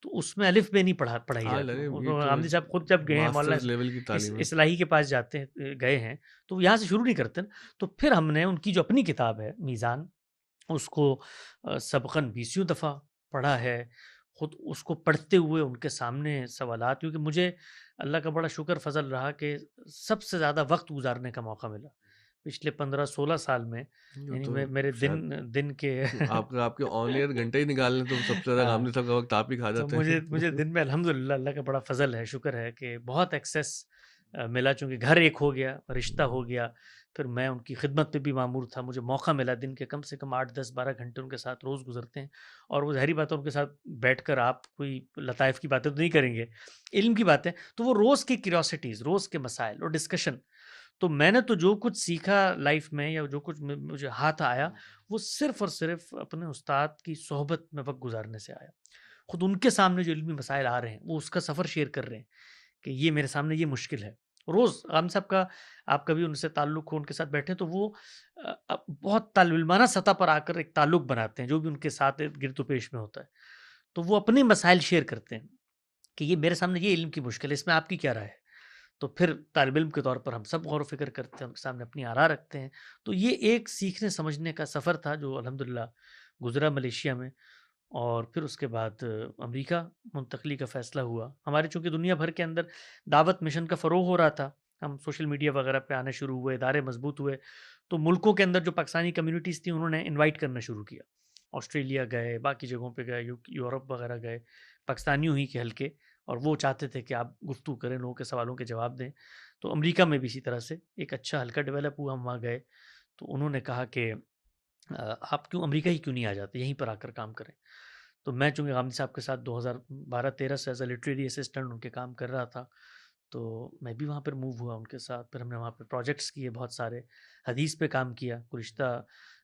تو اس میں الف بے نہیں پڑھائی ہاں جاتی. لگے یہ تو غامدی صاحب خود جب گئے ہیں، ماسٹرز مولانا لیول کی تعلیم ہے. اصلاحی کے پاس جاتے ہیں، گئے ہیں، تو یہاں سے شروع نہیں کرتے نا. تو پھر ہم نے ان کی جو اپنی کتاب ہے میزان، اس کو سبقاً 20 دفعہ پڑھا ہے. خود اس کو پڑھتے ہوئے ان کے سامنے سوالات، کیونکہ مجھے اللہ کا بڑا شکر فضل رہا کہ سب سے زیادہ وقت گزارنے کا موقع ملا پچھلے 15-16 سال میں. یعنی میرے دن کے آپ کے آن ایئر گھنٹے ہی نکالنے تو سب سے زیادہ غامدی صاحب کا وقت آپ ہی کھا تو جاتے ہیں. مجھے دن میں الحمدللہ اللہ کا بڑا فضل ہے، شکر ہے کہ بہت ایکسیس ملا. چونکہ گھر ایک ہو گیا، رشتہ ہو گیا، پھر میں ان کی خدمت پہ بھی مامور تھا. مجھے موقع ملا دن کے کم سے کم 8-10-12 گھنٹے ان کے ساتھ روز گزرتے ہیں. اور وہ ظاہری بات ہے ان کے ساتھ بیٹھ کر آپ کوئی لطائف کی باتیں تو نہیں کریں گے، علم کی باتیں. تو وہ روز کی کیوریوسٹیز، روز کے مسائل اور ڈسکشن. تو میں نے تو جو کچھ سیکھا لائف میں، یا جو کچھ مجھے ہاتھ آیا، وہ صرف اور صرف اپنے استاد کی صحبت میں وقت گزارنے سے آیا. خود ان کے سامنے جو علمی مسائل آ رہے ہیں وہ اس کا سفر شیئر کر رہے ہیں کہ یہ میرے سامنے یہ مشکل ہے. روز غام صاحب کا آپ کبھی ان سے تعلق ہو، ان کے ساتھ بیٹھے تو وہ بہت طالب علمانہ سطح پر آ کر ایک تعلق بناتے ہیں جو بھی ان کے ساتھ گرد و پیش میں ہوتا ہے. تو وہ اپنے مسائل شیئر کرتے ہیں کہ یہ میرے سامنے یہ علم کی مشکل ہے، اس میں آپ کی کیا رائے ہے. تو پھر طالب علم کے طور پر ہم سب غور و فکر کرتے ہیں، ان کے سامنے اپنی آراء رکھتے ہیں. تو یہ ایک سیکھنے سمجھنے کا سفر تھا جو الحمدللہ گزرا ملیشیا میں. اور پھر اس کے بعد امریکہ منتقلی کا فیصلہ ہوا. ہمارے چونکہ دنیا بھر کے اندر دعوت مشن کا فروغ ہو رہا تھا، ہم سوشل میڈیا وغیرہ پہ آنے شروع ہوئے، ادارے مضبوط ہوئے. تو ملکوں کے اندر جو پاکستانی کمیونٹیز تھیں انہوں نے انوائٹ کرنا شروع کیا. آسٹریلیا گئے، باقی جگہوں پہ گئے، یورپ وغیرہ گئے، پاکستانیوں ہی کے ہلکے. اور وہ چاہتے تھے کہ آپ گفتگو کریں، لوگوں کے سوالوں کے جواب دیں. تو امریکہ میں بھی اسی طرح سے ایک اچھا حلقہ ڈیولپ ہوا. ہم وہاں گئے تو انہوں نے کہا کہ آپ امریکہ ہی کیوں نہیں آ جاتے، یہیں پر آ کر کام کریں. تو میں چونکہ غامدی صاحب کے ساتھ 2012-13 سے ایز اے لٹریری اسسٹنٹ ان کے کام کر رہا تھا، تو میں بھی وہاں پر موو ہوا ان کے ساتھ. پھر ہم نے وہاں پہ پروجیکٹس کیے بہت سارے، حدیث پہ کام کیا. گزشتہ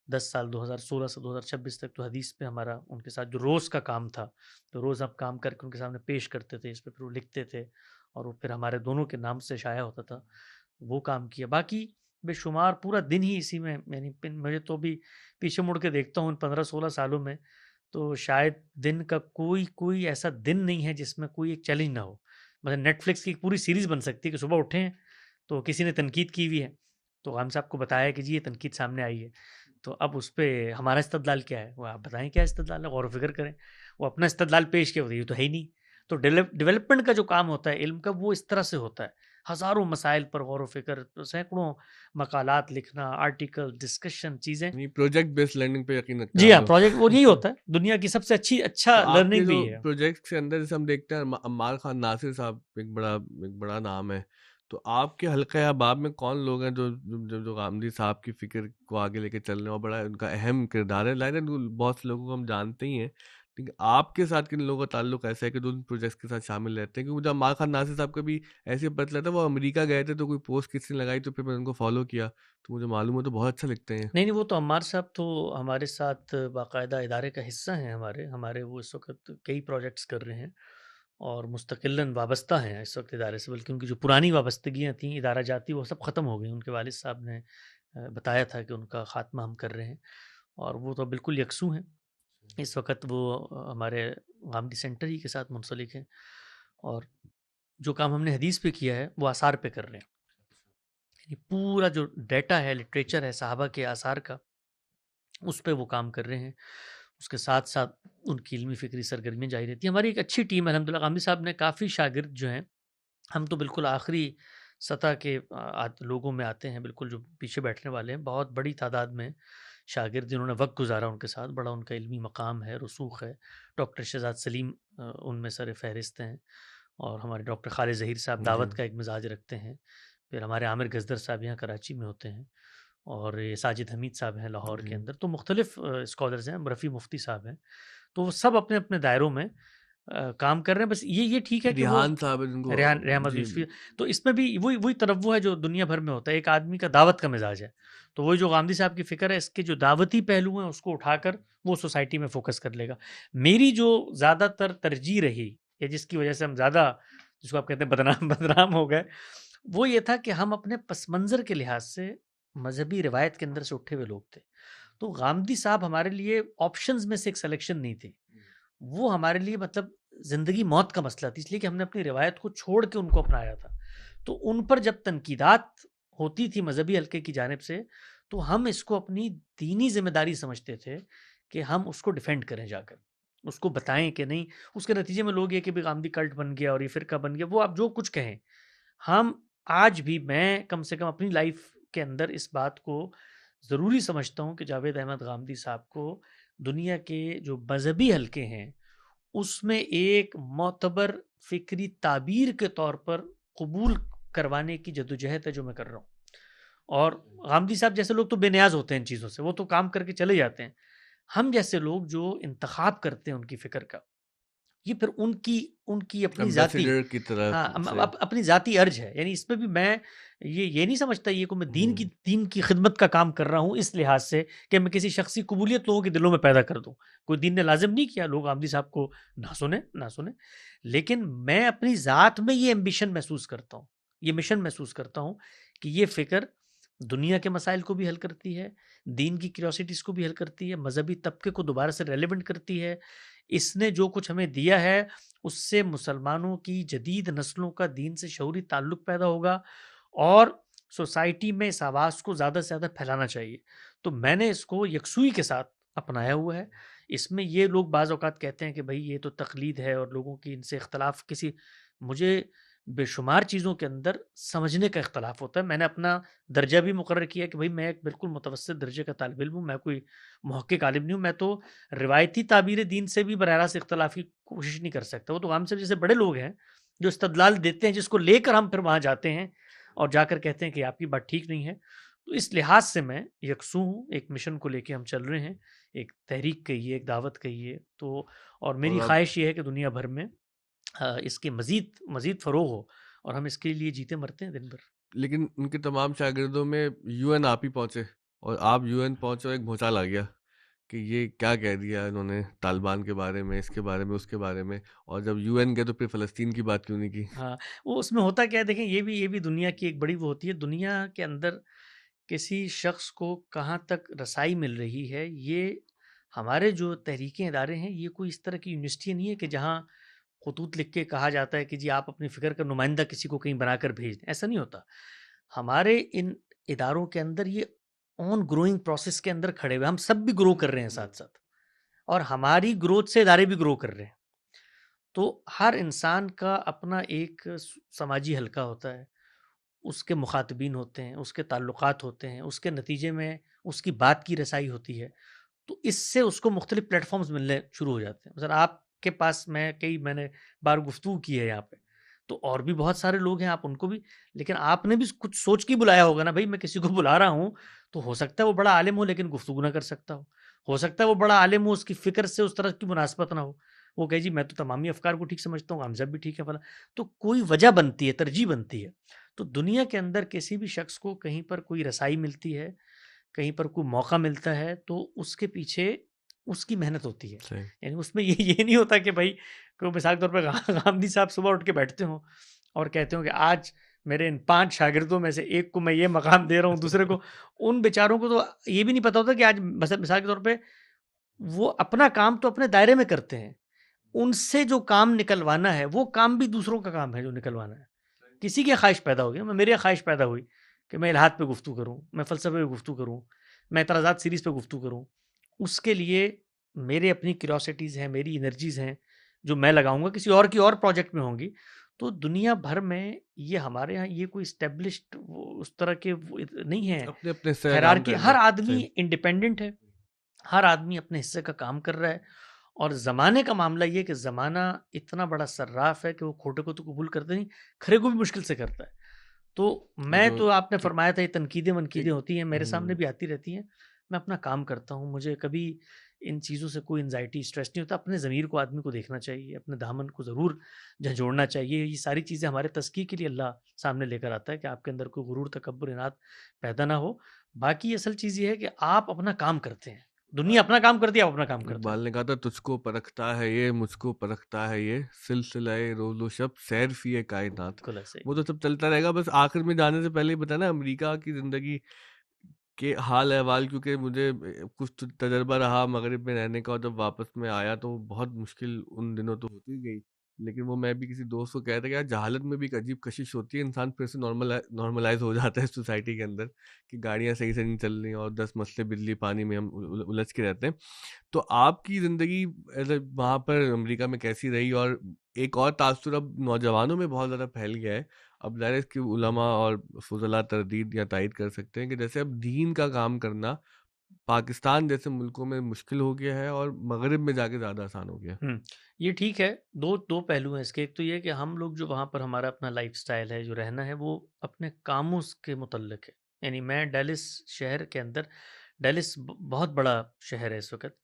10 سال 2016 سے 2026 تک تو حدیث پہ ہمارا ان کے ساتھ جو روز کا کام تھا، تو روز ہم کام کر کے ان کے سامنے پیش کرتے تھے، اس پہ پھر وہ لکھتے تھے اور وہ پھر ہمارے دونوں کے نام سے شائع ہوتا تھا، وہ کام کیا. باقی بے شمار پورا دن ہی اسی میں، یعنی مجھے تو بھی پیچھے مڑ کے دیکھتا ہوں ان 15-16 سالوں میں، تو شاید دن کا کوئی ایسا دن نہیں ہے جس میں کوئی ایک چیلنج نہ ہو. مثلا نیٹ فلکس کی ایک پوری سیریز بن سکتی ہے کہ صبح اٹھیں تو کسی نے تنقید کی ہوئی ہے، تو ہم صاحب کو بتایا کہ جی یہ تنقید سامنے آئی ہے، تو اب اس پہ ہمارا استدلال کیا ہے، وہ آپ بتائیں کیا استدلال ہے، غور و فکر کریں. وہ اپنا استدلال پیش کیا ہوتا ہے، یہ تو ہے ہی نہیں. تو ڈیولپمنٹ کا جو کام ہوتا ہے علم کا، وہ اس طرح سے ہوتا ہے، ہزاروں مسائل پر غور و فکر، سینکڑوں مقالات لکھنا، آرٹیکل، ڈسکشن، چیزیں. نہیں، پروجیکٹ بیس لرننگ پہ یقین رکھتے ہیں جی آپ ہاں، لوگ. پروجیکٹ وہ یہی ہوتا ہے، دنیا کی سب سے اچھا تو آپ کے لرننگ جو بھی ہے. پروجیکٹ کے اندر جیسے ہم دیکھتے ہیں عمار خان ناصر صاحب ایک بڑا نام ہے، تو آپ کے حلقہ احباب میں کون لوگ ہیں جو غامدی صاحب کی فکر کو آگے لے کے چل رہے ہیں اور بڑا ان کا اہم کردار ہے؟ ظاہر ہے بہت سے لوگوں کو ہم جانتے ہی ہیں، لیکن آپ کے ساتھ کن لوگوں کا تعلق ایسا ہے کہ جو ان پروجیکٹس کے ساتھ شامل رہتے ہیں؟ کیونکہ مجھے عمار خان ناصر صاحب کا بھی ایسے پتہ چلا تھا، وہ امریکہ گئے تھے تو کوئی پوسٹ کسی نے لگائی تو پھر میں ان کو فالو کیا، تو مجھے معلوم ہے تو بہت اچھا لگتے ہیں. نہیں وہ تو عمار صاحب تو ہمارے ساتھ باقاعدہ ادارے کا حصہ ہیں، ہمارے وہ اس وقت کئی پروجیکٹس کر رہے ہیں اور مستقلاً وابستہ ہیں اس وقت ادارے سے، بلکہ ان کی جو پرانی وابستگیاں تھیں ادارہ جاتی، وہ سب ختم ہو گئی. ان کے والد صاحب نے بتایا تھا کہ ان کا خاتمہ ہم کر رہے ہیں، اور وہ تو بالکل یکسو ہیں. اس وقت وہ ہمارے غامدی سینٹر ہی کے ساتھ منسلک ہیں، اور جو کام ہم نے حدیث پہ کیا ہے وہ آثار پہ کر رہے ہیں. یعنی پورا جو ڈیٹا ہے، لٹریچر ہے صحابہ کے آثار کا، اس پہ وہ کام کر رہے ہیں. اس کے ساتھ ساتھ ان کی علمی فکری سرگرمیاں جاری رہتی ہیں. ہماری ایک اچھی ٹیم ہے الحمدللہ. غامدی صاحب نے کافی شاگرد جو ہیں، ہم تو بالکل آخری سطح کے لوگوں میں آتے ہیں، بالکل جو پیچھے بیٹھنے والے ہیں. بہت بڑی تعداد میں شاگرد جنہوں نے وقت گزارا ان کے ساتھ، بڑا ان کا علمی مقام ہے، رسوخ ہے. ڈاکٹر شہزاد سلیم ان میں سر فہرست ہیں، اور ہمارے ڈاکٹر خالد ظہیر صاحب دعوت کا ایک مزاج رکھتے ہیں. پھر ہمارے عامر گزدر صاحب یہاں کراچی میں ہوتے ہیں، اور یہ ساجد حمید صاحب ہیں لاہور کے اندر. تو مختلف اسکالرز ہیں، رفیع مفتی صاحب ہیں، تو وہ سب اپنے اپنے دائروں میں کام کر رہے ہیں. بس یہ ٹھیک ہے کہ وہ ریحان صاحب جن کو ریحان احمد یوسفی، تو اس میں بھی وہی تنوع ہے جو دنیا بھر میں ہوتا ہے. ایک آدمی کا دعوت کا مزاج ہے، تو وہی جو غامدی صاحب کی فکر ہے، اس کے جو دعوتی پہلو ہیں اس کو اٹھا کر وہ سوسائٹی میں فوکس کر لے گا. میری جو زیادہ تر ترجیح رہی، یا جس کی وجہ سے ہم زیادہ، جس کو آپ کہتے ہیں بدنام ہو گئے، وہ یہ تھا کہ ہم اپنے پس منظر کے لحاظ سے مذہبی روایت کے اندر سے اٹھے ہوئے لوگ تھے. تو غامدی صاحب ہمارے لیے آپشنز میں سے ایک سلیکشن نہیں تھے، وہ ہمارے لیے مطلب زندگی موت کا مسئلہ تھی، اس لیے کہ ہم نے اپنی روایت کو چھوڑ کے ان کو اپنایا تھا. تو ان پر جب تنقیدات ہوتی تھی مذہبی حلقے کی جانب سے، تو ہم اس کو اپنی دینی ذمہ داری سمجھتے تھے کہ ہم اس کو ڈیفینڈ کریں، جا کر اس کو بتائیں کہ نہیں. اس کے نتیجے میں لوگ یہ کہ بھی غامدی کلٹ بن گیا اور یہ فرقہ بن گیا، وہ آپ جو کچھ کہیں، ہم آج بھی، میں کم سے کم اپنی لائف کے اندر اس بات کو ضروری سمجھتا ہوں کہ جاوید احمد غامدی صاحب کو دنیا کے جو مذہبی حلقے ہیں اس میں ایک معتبر فکری تعبیر کے طور پر قبول کروانے کی جدوجہد ہے جو میں کر رہا ہوں. اور غامدی صاحب جیسے لوگ تو بے نیاز ہوتے ہیں ان چیزوں سے، وہ تو کام کر کے چلے جاتے ہیں. ہم جیسے لوگ جو انتخاب کرتے ہیں ان کی فکر کا، یہ پھر ان کی اپنی ذاتی، ایمبیسیڈر کی طرح سے. اپنی ذاتی ارج ہے. یعنی اس میں بھی میں یہ نہیں سمجھتا یہ کہ میں دین کی خدمت کا کام کر رہا ہوں اس لحاظ سے کہ میں کسی شخصی قبولیت لوگوں کے دلوں میں پیدا کر دوں. کوئی دین نے لازم نہیں کیا لوگ غامدی صاحب کو نہ سنیں، لیکن میں اپنی ذات میں یہ ایمبیشن محسوس کرتا ہوں، یہ مشن محسوس کرتا ہوں کہ یہ فکر دنیا کے مسائل کو بھی حل کرتی ہے، دین کی کیوریوسٹیز کو بھی حل کرتی ہے، مذہبی طبقے کو دوبارہ سے ریلیونٹ کرتی ہے. اس نے جو کچھ ہمیں دیا ہے اس سے مسلمانوں کی جدید نسلوں کا دین سے شعوری تعلق پیدا ہوگا، اور سوسائٹی میں اس آواز کو زیادہ سے زیادہ پھیلانا چاہیے. تو میں نے اس کو یکسوئی کے ساتھ اپنایا ہوا ہے. اس میں یہ لوگ بعض اوقات کہتے ہیں کہ بھائی یہ تو تقلید ہے اور لوگوں کی ان سے اختلاف، مجھے بے شمار چیزوں کے اندر سمجھنے کا اختلاف ہوتا ہے. میں نے اپنا درجہ بھی مقرر کیا کہ بھائی میں ایک بالکل متوسط درجے کا طالب علم ہوں، میں کوئی محقق عالم نہیں ہوں. میں تو روایتی تعبیر دین سے بھی براہ راست اختلاف کی کوشش نہیں کر سکتا. وہ تو ہم سے جیسے بڑے لوگ ہیں جو استدلال دیتے ہیں، جس کو لے کر ہم پھر وہاں جاتے ہیں اور جا کر کہتے ہیں کہ آپ کی بات ٹھیک نہیں ہے. تو اس لحاظ سے میں یکسو ہوں. ایک مشن کو لے کے ہم چل رہے ہیں، ایک تحریک کہیے، ایک دعوت کہیے. تو اور میری خواہش یہ ہے کہ دنیا بھر میں اس کے مزید فروغ ہو، اور ہم اس کے لیے جیتے مرتے ہیں دن بھر. لیکن ان کے تمام شاگردوں میں یو این آپ ہی پہنچے اور آپ UN پہنچے اور ایک بھونچال آ گیا کہ یہ کیا کہہ دیا انہوں نے طالبان کے بارے میں، اس کے بارے میں، اس کے بارے میں، اور جب UN گئے تو پھر فلسطین کی بات کیوں نہیں کی؟ ہاں، وہ اس میں ہوتا کیا ہے، دیکھیں یہ بھی دنیا کی ایک بڑی وہ ہوتی ہے، دنیا کے اندر کسی شخص کو کہاں تک رسائی مل رہی ہے، یہ ہمارے جو تحریکیں ادارے ہیں، یہ کوئی اس طرح کی یونیورسٹی نہیں ہے کہ جہاں خطوط لکھ کے کہا جاتا ہے کہ جی آپ اپنی فکر کا نمائندہ کسی کو کہیں بنا کر بھیج دیں، ایسا نہیں ہوتا. ہمارے ان اداروں کے اندر یہ آن گروئنگ پروسیس کے اندر کھڑے ہوئے، ہم سب بھی گرو کر رہے ہیں ساتھ ساتھ، اور ہماری گروتھ سے ادارے بھی گرو کر رہے ہیں. تو ہر انسان کا اپنا ایک سماجی حلقہ ہوتا ہے، اس کے مخاطبین ہوتے ہیں، اس کے تعلقات ہوتے ہیں، اس کے نتیجے میں اس کی بات کی رسائی ہوتی ہے. تو اس سے اس کو مختلف پلیٹ فارمز ملنے شروع ہو جاتے ہیں. مثلا آپ کے پاس میں نے بار گفتگو کی ہے یہاں پہ، تو اور بھی بہت سارے لوگ ہیں، آپ ان کو بھی، لیکن آپ نے بھی کچھ سوچ کے بلایا ہوگا نا بھائی، میں کسی کو بلا رہا ہوں تو ہو سکتا ہے وہ بڑا عالم ہو لیکن گفتگو نہ کر سکتا ہو سکتا ہے وہ بڑا عالم ہو، اس کی فکر سے اس طرح کی مناسبت نہ ہو، وہ کہے جی میں تو تمامی افکار کو ٹھیک سمجھتا ہوں، حمزہ بھی ٹھیک ہے فلاں. تو کوئی وجہ بنتی ہے، ترجیح بنتی ہے. تو دنیا کے اندر کسی بھی شخص کو کہیں پر کوئی رسائی ملتی ہے، کہیں پر کوئی موقع ملتا ہے، تو اس کے پیچھے اس کی محنت ہوتی ہے. صحیح. یعنی اس میں یہ نہیں ہوتا کہ بھائی کوئی مثال کے طور پہ غامدی صاحب صبح اٹھ کے بیٹھتے ہوں اور کہتے ہوں کہ آج میرے ان 5 شاگردوں میں سے ایک کو میں یہ مقام دے رہا ہوں، دوسرے کو. ان بیچاروں کو تو یہ بھی نہیں پتا ہوتا کہ آج مثال کے طور پہ وہ اپنا کام تو اپنے دائرے میں کرتے ہیں، ان سے جو کام نکلوانا ہے وہ کام بھی دوسروں کا کام ہے جو نکلوانا ہے. کسی کی خواہش پیدا ہو گئی، میری خواہش پیدا ہوئی کہ میں الہاد پہ گفتگو کروں، میں فلسفے پہ گفتگو کروں، میں اعتراضات سیریز پہ گفتگو کروں. اس کے لیے میرے اپنی کیوریوسٹیز ہیں، میری انرجیز ہیں جو میں لگاؤں گا، کسی اور کی اور پروجیکٹ میں ہوں گی. تو دنیا بھر میں یہ ہمارے ہاں یہ کوئی اسٹیبلشڈ اس طرح کے نہیں ہے اپنے اپنے حصے کا کام ہیرارکی. کر رہے ہر ہیں. آدمی صحیح. انڈیپینڈنٹ ہے، ہر آدمی اپنے حصے کا کام کر رہا ہے. اور زمانے کا معاملہ یہ کہ زمانہ اتنا بڑا صراف ہے کہ وہ کھوٹے کو تو قبول کرتے نہیں، کھرے کو بھی مشکل سے کرتا ہے. تو میں جو تو آپ نے کہ فرمایا تھا یہ تنقیدیں ایک ہوتی ہیں، میرے سامنے ہوں بھی آتی رہتی ہیں. میں اپنا کام کرتا ہوں، مجھے کبھی ان چیزوں سے کوئی انزائٹی اسٹریس نہیں ہوتا. اپنے ضمیر کو آدمی کو دیکھنا چاہیے، اپنے دامن کو ضرور جھنجھوڑنا چاہیے. یہ ساری چیزیں ہمارے تزکیے کے لیے اللہ سامنے لے کر آتا ہے کہ آپ کے اندر کوئی غرور، تکبر، اناد پیدا نہ ہو. باقی اصل چیز یہ ہے کہ آپ اپنا کام کرتے ہیں، دنیا اپنا کام کرتی ہے، آپ اپنا کام کرتے ہیں. اقبال نے کہا تھا تجھ کو پرکھتا ہے یہ، مجھ کو پرکھتا ہے یہ، سلسلہ روز و شب سیر فی کائنات. بالکل ایسے ہی. وہ تو سب چلتا رہے گا. بس آخر میں جانے سے پہلے ہی بتانا امریکہ کی زندگی کے حال احوال، کیونکہ مجھے کچھ تجربہ رہا مغرب میں رہنے کا، اور جب واپس میں آیا تو بہت مشکل ان دنوں تو ہوتی گئی. لیکن وہ میں بھی کسی دوست کو کہتا کہ یار جہالت میں بھی ایک عجیب کشش ہوتی ہے، انسان پھر سے نارملائز ہو جاتا ہے سوسائٹی کے اندر کہ گاڑیاں صحیح سے نہیں چل رہی اور 10 مسئلے بجلی پانی میں ہم الجھ کے رہتے ہیں. تو آپ کی زندگی وہاں پر امریکہ میں کیسی رہی؟ اور ایک اور تاثر اب نوجوانوں میں بہت زیادہ پھیل گیا ہے، اب ظاہر ہے اس کی علماء اور فضلاء تردید یا تائید کر سکتے ہیں کہ جیسے اب دین کا کام کرنا پاکستان جیسے ملکوں میں مشکل ہو گیا ہے اور مغرب میں جا کے زیادہ آسان ہو گیا. یہ ٹھیک ہے. دو پہلو ہیں اس کے. ایک تو یہ کہ ہم لوگ جو وہاں پر ہمارا اپنا لائف سٹائل ہے، جو رہنا ہے، وہ اپنے کاموں کے متعلق ہے. یعنی میں ڈیلس شہر کے اندر، ڈیلس بہت بڑا شہر ہے اس وقت،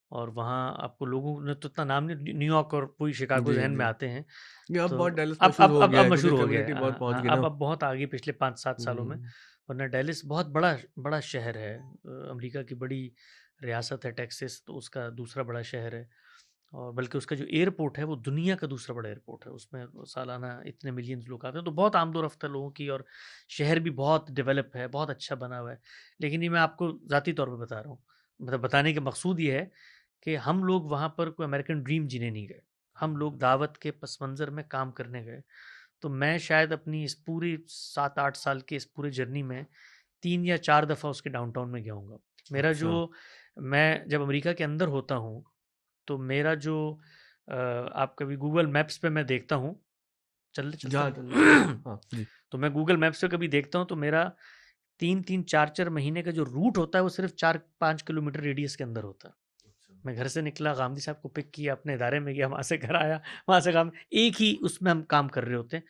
اور وہاں آپ کو لوگوں نے تو اتنا نام نہیں، نیو یارک اور پوری شکاگو جی ذہن میں جی. آتے ہیں. یہ اب تو بہت ڈیلس اب مشہور اب ہو اب گیا اب ہے مشہور کیونکہ ہو گیا کمیونٹی ہے. بہت پہنچ گئی نا. اب بہت آگے پچھلے 5-7 سالوں میں. ورنہ ڈیلس بہت بڑا شہر ہے، امریکہ کی بڑی ریاست ہے ٹیکسس، تو اس کا دوسرا بڑا شہر ہے. اور بلکہ اس کا جو ایئرپورٹ ہے وہ دنیا کا دوسرا بڑا ایئرپورٹ ہے، اس میں سالانہ اتنے ملینز لوگ آتے ہیں. تو بہت آمد و رفت ہے لوگوں کی، اور شہر بھی بہت ڈیولپ ہے، بہت اچھا بنا ہوا ہے. لیکن یہ میں آپ کو ذاتی طور پہ بتا رہا ہوں، مطلب بتانے کا مقصود یہ ہے کہ ہم لوگ وہاں پر کوئی امریکن ڈریم جینے نہیں گئے، ہم لوگ دعوت کے پس منظر میں کام کرنے گئے. تو میں شاید اپنی اس پوری 7-8 سال کے اس پورے جرنی میں 3 یا 4 دفعہ اس کے ڈاؤن ٹاؤن میں گیا ہوں گا. میرا اچھا. جو میں جب امریکہ کے اندر ہوتا ہوں تو میرا جو آپ کبھی گوگل میپس پہ میں دیکھتا ہوں، چلتا جہاں ہے ہاں جی. تو میں گوگل میپس پہ کبھی دیکھتا ہوں تو میرا 3-4 مہینے کا جو روٹ ہوتا ہے وہ صرف 4-5 کلومیٹر ریڈیس کے اندر ہوتا ہے. میں گھر سے نکلا، غامدی صاحب کو پک کیا، اپنے ادارے میں گیا، وہاں سے گھر آیا، وہاں سے کام، ایک ہی اس میں ہم کام کر رہے ہوتے ہیں.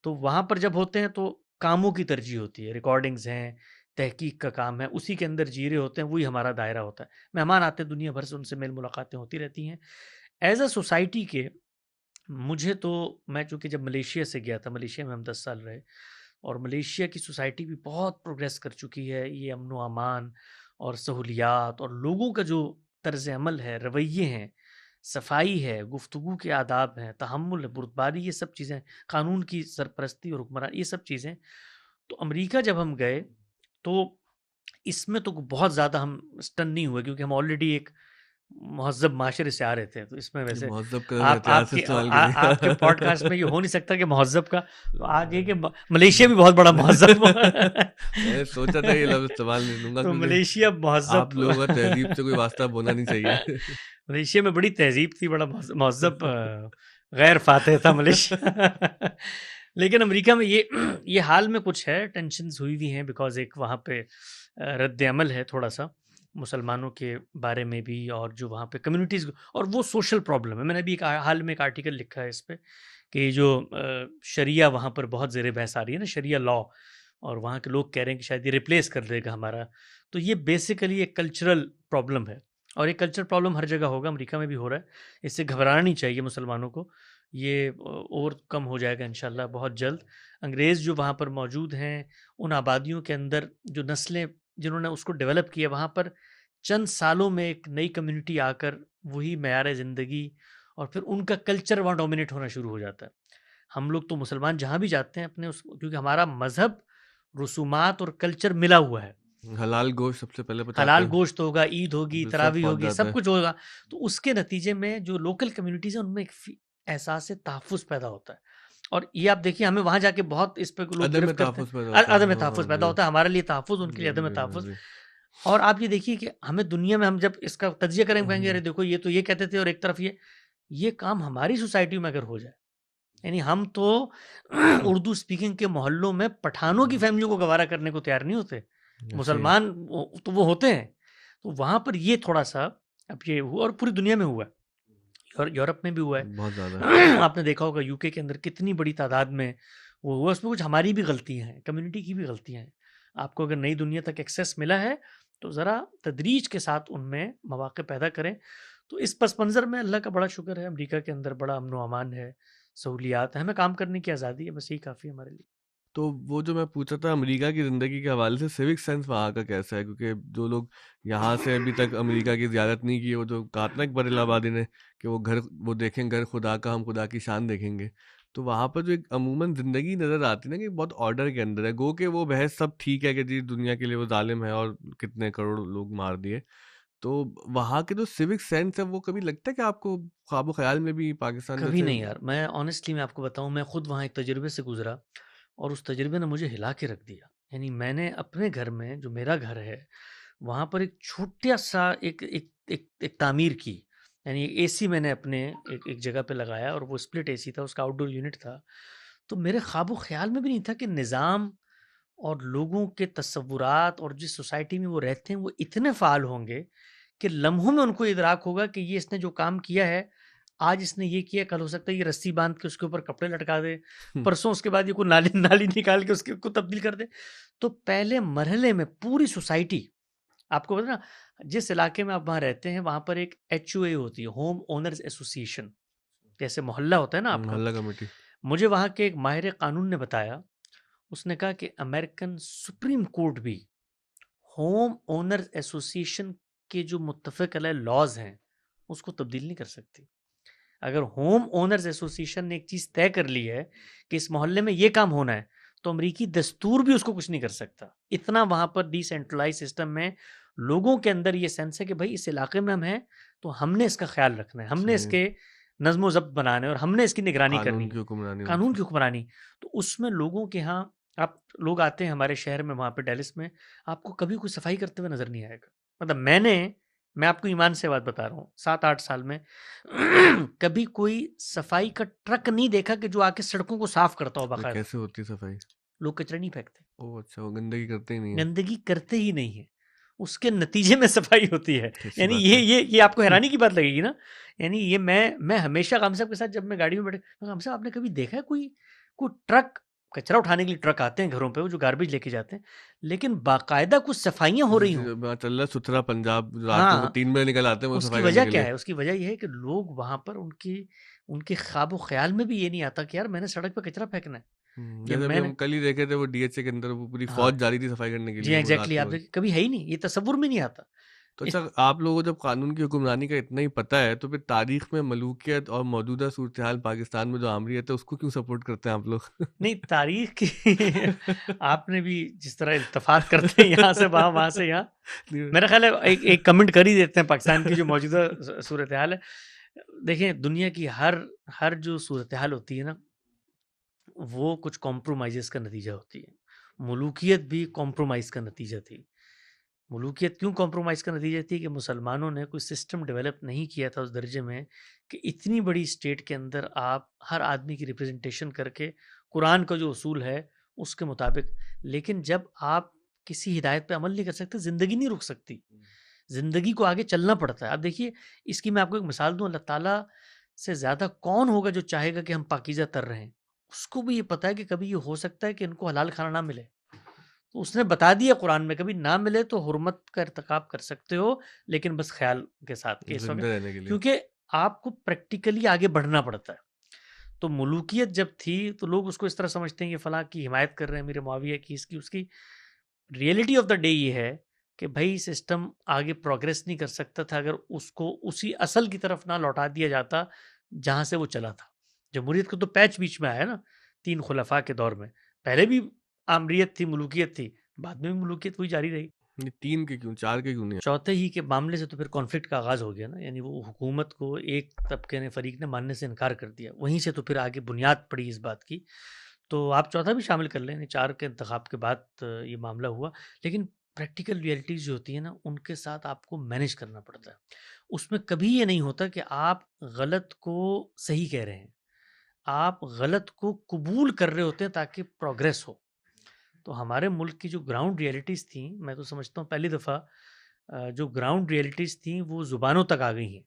تو وہاں پر جب ہوتے ہیں تو کاموں کی ترجیح ہوتی ہے، ریکارڈنگز ہیں، تحقیق کا کام ہے، اسی کے اندر جی رہے ہوتے ہیں، وہی ہمارا دائرہ ہوتا ہے. مہمان آتے ہیں دنیا بھر سے، ان سے میل ملاقاتیں ہوتی رہتی ہیں. ایز اے سوسائٹی کے مجھے تو، میں چونکہ جب ملیشیا سے گیا تھا، ملیشیا میں ہم 10 سال رہے، اور ملیشیا کی سوسائٹی بھی بہت پروگریس کر چکی ہے. یہ امن و امان اور سہولیات اور لوگوں کا جو طرز عمل ہے، رویے ہیں، صفائی ہے، گفتگو کے آداب ہیں، تحمل ہے، بردباری، یہ سب چیزیں، قانون کی سرپرستی اور حکمران، یہ سب چیزیں. تو امریکہ جب ہم گئے تو اس میں تو بہت زیادہ ہم اسٹن نہیں ہوئے، کیونکہ ہم آلریڈی ایک مہذب معاشرے سے آ رہے تھے. تو اس میں یہ ویسے مہذب کا احتیاط آپ سے کے استعمال کریے. آپ کے پوڈ کاسٹ میں یہ ہو نہیں سکتا کہ مہذب کا. تو آج یہ کہ ملیشیا بھی بہت بڑا مہذب میں نے سوچا تھا یہ لفظ استعمال نہیں لوں گا، تو کیونکہ ملیشیا آپ مہذب لوگوں کا تہذیب سے کوئی واسطہ ہونا نہیں چاہیے. ملیشیا میں بڑی تہذیب تھی، بڑا مہذب غیر فاتح تھا ملیشیا. لیکن امریکہ میں یہ حال میں کچھ ہے، ٹینشنز ہوئی ہوئی ہیں، بیکاز ایک وہاں پہ رد عمل ہے تھوڑا سا مسلمانوں کے بارے میں بھی، اور جو وہاں پہ کمیونٹیز، اور وہ سوشل پرابلم ہے. میں نے ابھی حال میں ایک آرٹیکل لکھا ہے اس پہ کہ جو شریعہ وہاں پر بہت زیر بحث آ رہی ہے نا، شریعہ لا، اور وہاں کے لوگ کہہ رہے ہیں کہ شاید یہ ریپلیس کر دے گا ہمارا. تو یہ بیسیکلی ایک کلچرل پرابلم ہے، اور یہ کلچرل پرابلم ہر جگہ ہوگا، امریکہ میں بھی ہو رہا ہے. اس سے گھبرانا نہیں چاہیے مسلمانوں کو، یہ اور کم ہو جائے گا انشاءاللہ بہت جلد. انگریز جو وہاں پر موجود ہیں، ان آبادیوں کے اندر جو نسلیں جنہوں نے اس کو ڈیولپ کیا، وہاں پر چند سالوں میں ایک نئی کمیونٹی آ کر وہی معیار زندگی اور پھر ان کا کلچر وہاں ڈومینیٹ ہونا شروع ہو جاتا ہے. ہم لوگ تو مسلمان جہاں بھی جاتے ہیں اپنے کیونکہ ہمارا مذہب، رسومات اور کلچر ملا ہوا ہے. حلال گوشت سب سے پہلے بتاتے حلال ہیں، گوشت ہوگا، عید ہوگی، پھر سب تراویح پہنچ ہوگی، جاتا سب ہے. کچھ ہوگا. تو اس کے نتیجے میں جو لوکل کمیونٹیز ہیں ان میں ایک احساس تحفظ پیدا ہوتا ہے. اور یہ آپ دیکھیے، ہمیں وہاں جا کے بہت اس پہ لوگ عدم گرفت کرتے تحفظ پیدا ہیں. ہوتا ہے. عدم ہاں تحفظ پیدا جی ہوتا ہے، ہمارے لیے تحفظ، ان کے لیے جی عدم جی تحفظ. جی. اور آپ یہ دیکھیے کہ ہمیں دنیا میں، ہم جب اس کا تجزیہ کریں گے کہیں گے ارے دیکھو یہ تو یہ کہتے تھے، اور ایک طرف یہ کام ہماری سوسائٹی میں اگر ہو جائے، یعنی ہم تو اردو اسپیکنگ کے محلوں میں پٹھانوں کی فیملیوں کو گوارا کرنے کو تیار نہیں ہوتے، مسلمان تو وہ ہوتے ہیں. تو وہاں پر یہ تھوڑا سا اب یہ ہوا، اور پوری دنیا میں ہوا ہے، اور یورپ میں بھی ہوا ہے بہت زیادہ. آپ نے دیکھا ہوگا UK کے اندر کتنی بڑی تعداد میں وہ ہوا. اس میں کچھ ہماری بھی غلطیاں ہیں، کمیونٹی کی بھی غلطیاں ہیں. آپ کو اگر نئی دنیا تک ایکسیس ملا ہے تو ذرا تدریج کے ساتھ ان میں مواقع پیدا کریں. تو اس پس منظر میں اللہ کا بڑا شکر ہے، امریکہ کے اندر بڑا امن و امان ہے، سہولیات ہیں، ہمیں کام کرنے کی آزادی ہے، بس یہی کافی ہے ہمارے لیے. تو وہ جو میں پوچھا تھا امریکہ کی زندگی کے حوالے سے، سیوک سینس وہاں کا کیسا ہے؟ کیونکہ جو لوگ یہاں سے ابھی تک امریکہ کی زیارت نہیں کی، وہ جو کہا تھا نا ایک بڑے آبادی نے کہ وہ گھر وہ دیکھیں گھر خدا کا، ہم خدا کی شان دیکھیں گے. تو وہاں پر جو ایک عموماً زندگی نظر آتی ہے نا کہ بہت آرڈر کے اندر ہے. گو کہ وہ بحث سب ٹھیک ہے کہ جی دنیا کے لیے وہ ظالم ہے اور کتنے کروڑ لوگ مار دیے، تو وہاں کے جو سیوک سینس ہے وہ کبھی لگتا ہے کہ آپ کو خواب و خیال میں بھی پاکستان کبھی جیسے؟ نہیں یار، میں آنیسٹلی میں آپ کو بتاؤں، میں خود وہاں ایک تجربے سے گزرا، اور اس تجربے نے مجھے ہلا کے رکھ دیا. یعنی میں نے اپنے گھر میں، جو میرا گھر ہے، وہاں پر ایک چھوٹا سا ایک تعمیر کی. یعنی اے سی میں نے اپنے ایک جگہ پہ لگایا، اور وہ اسپلٹ اے سی تھا، اس کا آؤٹ ڈور یونٹ تھا. تو میرے خواب و خیال میں بھی نہیں تھا کہ نظام اور لوگوں کے تصورات اور جس سوسائٹی میں وہ رہتے ہیں وہ اتنے فعال ہوں گے کہ لمحوں میں ان کو ادراک ہوگا کہ یہ اس نے جو کام کیا ہے، آج اس نے یہ کیا، کل ہو سکتا ہے یہ رسی باندھ کے اس کے اوپر کپڑے لٹکا دے، پرسوں اس کے بعد یہ کوئی نالی نکال کے اس کو تبدیل کر دے. تو پہلے مرحلے میں پوری سوسائٹی، آپ کو پتا نا، جس علاقے میں آپ وہاں رہتے ہیں وہاں پر ایک HOA ہوتی ہے، ہوم اونرز ایسوسیشن، جیسے محلہ ہوتا ہے نا آپ کا. محلہ کمیٹی. مجھے وہاں کے ایک ماہر قانون نے بتایا، اس نے کہا کہ امریکن سپریم کورٹ بھی ہوم اونرز ایسوسیشن کے جو متفق علیہ لاز ہیں اس کو تبدیل نہیں کر سکتی. اگر ہوم اونرز ایسوسیشن نے ایک چیز طے کر لی ہے کہ اس محلے میں یہ کام ہونا ہے، تو امریکی دستور بھی اس کو کچھ نہیں کر سکتا. اتنا وہاں پر ڈی سینٹرلائز سسٹم میں لوگوں کے اندر یہ سینس ہے کہ بھائی اس علاقے میں ہم ہیں تو ہم نے اس کا خیال رکھنا ہے، ہم نے اس کے نظم و ضبط بنانے اور ہم نے اس کی نگرانی کرنی، قانون کی حکمرانی. تو اس میں لوگوں کے ہاں، آپ لوگ آتے ہیں ہمارے شہر میں، وہاں پہ ڈیلس میں، آپ کو کبھی کوئی صفائی کرتے ہوئے نظر نہیں آئے گا. مطلب میں آپ کو ایمان سے بات بتا رہا ہوں، 7-8 سال میں کبھی کوئی صفائی کا ٹرک نہیں دیکھا کہ جو آ کے سڑکوں کو صاف کرتا ہو باقاعدہ. کیسے ہوتی صفائی؟ لوگ کچرا نہیں پھینکتے. اچھا، وہ گندگی کرتے ہی نہیں ہیں. گندگی کرتے ہی نہیں ہے، اس کے نتیجے میں صفائی ہوتی ہے. یعنی یہ آپ کو حیرانی کی بات لگے گی نا. یعنی یہ میں ہمیشہ غام صاحب کے ساتھ جب میں گاڑی میں بیٹھے، غام صاحب آپ نے کبھی دیکھا ہے کوئی ٹرک، کچرا اٹھانے کے لیے ٹرک آتے ہیں گھروں پہ، وہ جو گاربیج لے کے جاتے ہیں، لیکن باقاعدہ کچھ صفائیاں ہو رہی ہوں. چل رہا ستھرا پنجاب، رات کو 3 بجے نکل آتے ہیں وہ اس کی صفائی وجہ کرنے کے کیا لیے. ہے؟ اس کی وجہ یہ ہے کہ لوگ وہاں پر ان کے خواب و خیال میں بھی یہ نہیں آتا کہ یار میں نے سڑک پہ کچرا پھینکنا ہے. یہ جیسے ابھی میں نے ہم کل ہی دیکھے تھے وہ ڈی ایچ اے کے اندر وہ پوری ہاں فوج جا رہی تھی صفائی کرنے کے جی لیے وہ رات ایگزیکٹلی کے آپ وقت. دیکھیں کبھی ہے ہی نہیں، یہ تصور میں نہیں آتا. تو اس اچھا آپ لوگوں کو جب قانون کی حکمرانی کا اتنا ہی پتہ ہے تو پھر تاریخ میں ملوکیت اور موجودہ صورتحال پاکستان میں جو آمریت ہے اس کو کیوں سپورٹ کرتے ہیں آپ لوگ؟ نہیں تاریخ کی آپ نے بھی جس طرح التفات کرتے ہیں یہاں سے وہاں وہاں سے یہاں، میرا خیال ہے ایک کمنٹ کر ہی دیتے ہیں پاکستان کی جو موجودہ صورتحال ہے. دیکھیں دنیا کی ہر جو صورتحال ہوتی ہے نا وہ کچھ کمپرومائزز کا نتیجہ ہوتی ہے. ملوکیت بھی کمپرومائز کا نتیجہ تھی. ملوکیت کیوں کمپرومائز کا نتیجہ تھی کہ مسلمانوں نے کوئی سسٹم ڈیولپ نہیں کیا تھا اس درجے میں کہ اتنی بڑی اسٹیٹ کے اندر آپ ہر آدمی کی ریپرزنٹیشن کر کے قرآن کا جو اصول ہے اس کے مطابق. لیکن جب آپ کسی ہدایت پہ عمل نہیں کر سکتے زندگی نہیں رک سکتی، زندگی کو آگے چلنا پڑتا ہے. اب دیکھیے اس کی میں آپ کو ایک مثال دوں، اللہ تعالیٰ سے زیادہ کون ہوگا جو چاہے گا کہ ہم پاکیزہ تر رہیں؟ اس کو بھی یہ پتہ ہے کہ کبھی یہ ہو سکتا ہے کہ ان کو حلال کھانا نہ ملے، تو اس نے بتا دیا قرآن میں کبھی نہ ملے تو حرمت کا ارتکاب کر سکتے ہو، لیکن بس خیال کے ساتھ کہ اس زندہ وقت رہنے کے لیے. کیونکہ آپ کو پریکٹیکلی آگے بڑھنا پڑتا ہے. تو ملوکیت جب تھی تو لوگ اس کو اس طرح سمجھتے ہیں کہ فلاں کی حمایت کر رہے ہیں میرے معاویہ کی اس کی. ریئلٹی آف دا ڈے یہ ہے کہ بھائی سسٹم آگے پروگریس نہیں کر سکتا تھا اگر اس کو اسی اصل کی طرف نہ لوٹا دیا جاتا جہاں سے وہ چلا تھا. جمہوریت کو تو پیچ بیچ میں آیا نا 3 خلفاء کے دور میں، پہلے بھی آمریت تھی، ملوکیت تھی، بعد میں بھی ملوکیت وہی جاری رہی. یہ 3 کے کیوں 4 کے کیوں نہیں؟ چوتھے ہی کے معاملے سے تو پھر کانفلکٹ کا آغاز ہو گیا نا، یعنی وہ حکومت کو ایک طبقے نے فریق نے ماننے سے انکار کر دیا، وہیں سے تو پھر آگے بنیاد پڑی اس بات کی. تو آپ چوتھا بھی شامل کر لیں، یعنی 4 کے انتخاب کے بعد یہ معاملہ ہوا. لیکن پریکٹیکل ریئلٹیز جو ہوتی ہیں نا ان کے ساتھ آپ کو مینیج کرنا پڑتا ہے. اس میں کبھی یہ نہیں ہوتا کہ آپ غلط کو صحیح کہہ رہے ہیں، آپ غلط کو قبول کر رہے ہوتے ہیں تاکہ پروگریس ہو. تو ہمارے ملک کی جو گراؤنڈ ریئلٹیز تھیں، میں تو سمجھتا ہوں پہلی دفعہ جو گراؤنڈ ریئلٹیز تھیں وہ زبانوں تک آ گئی ہیں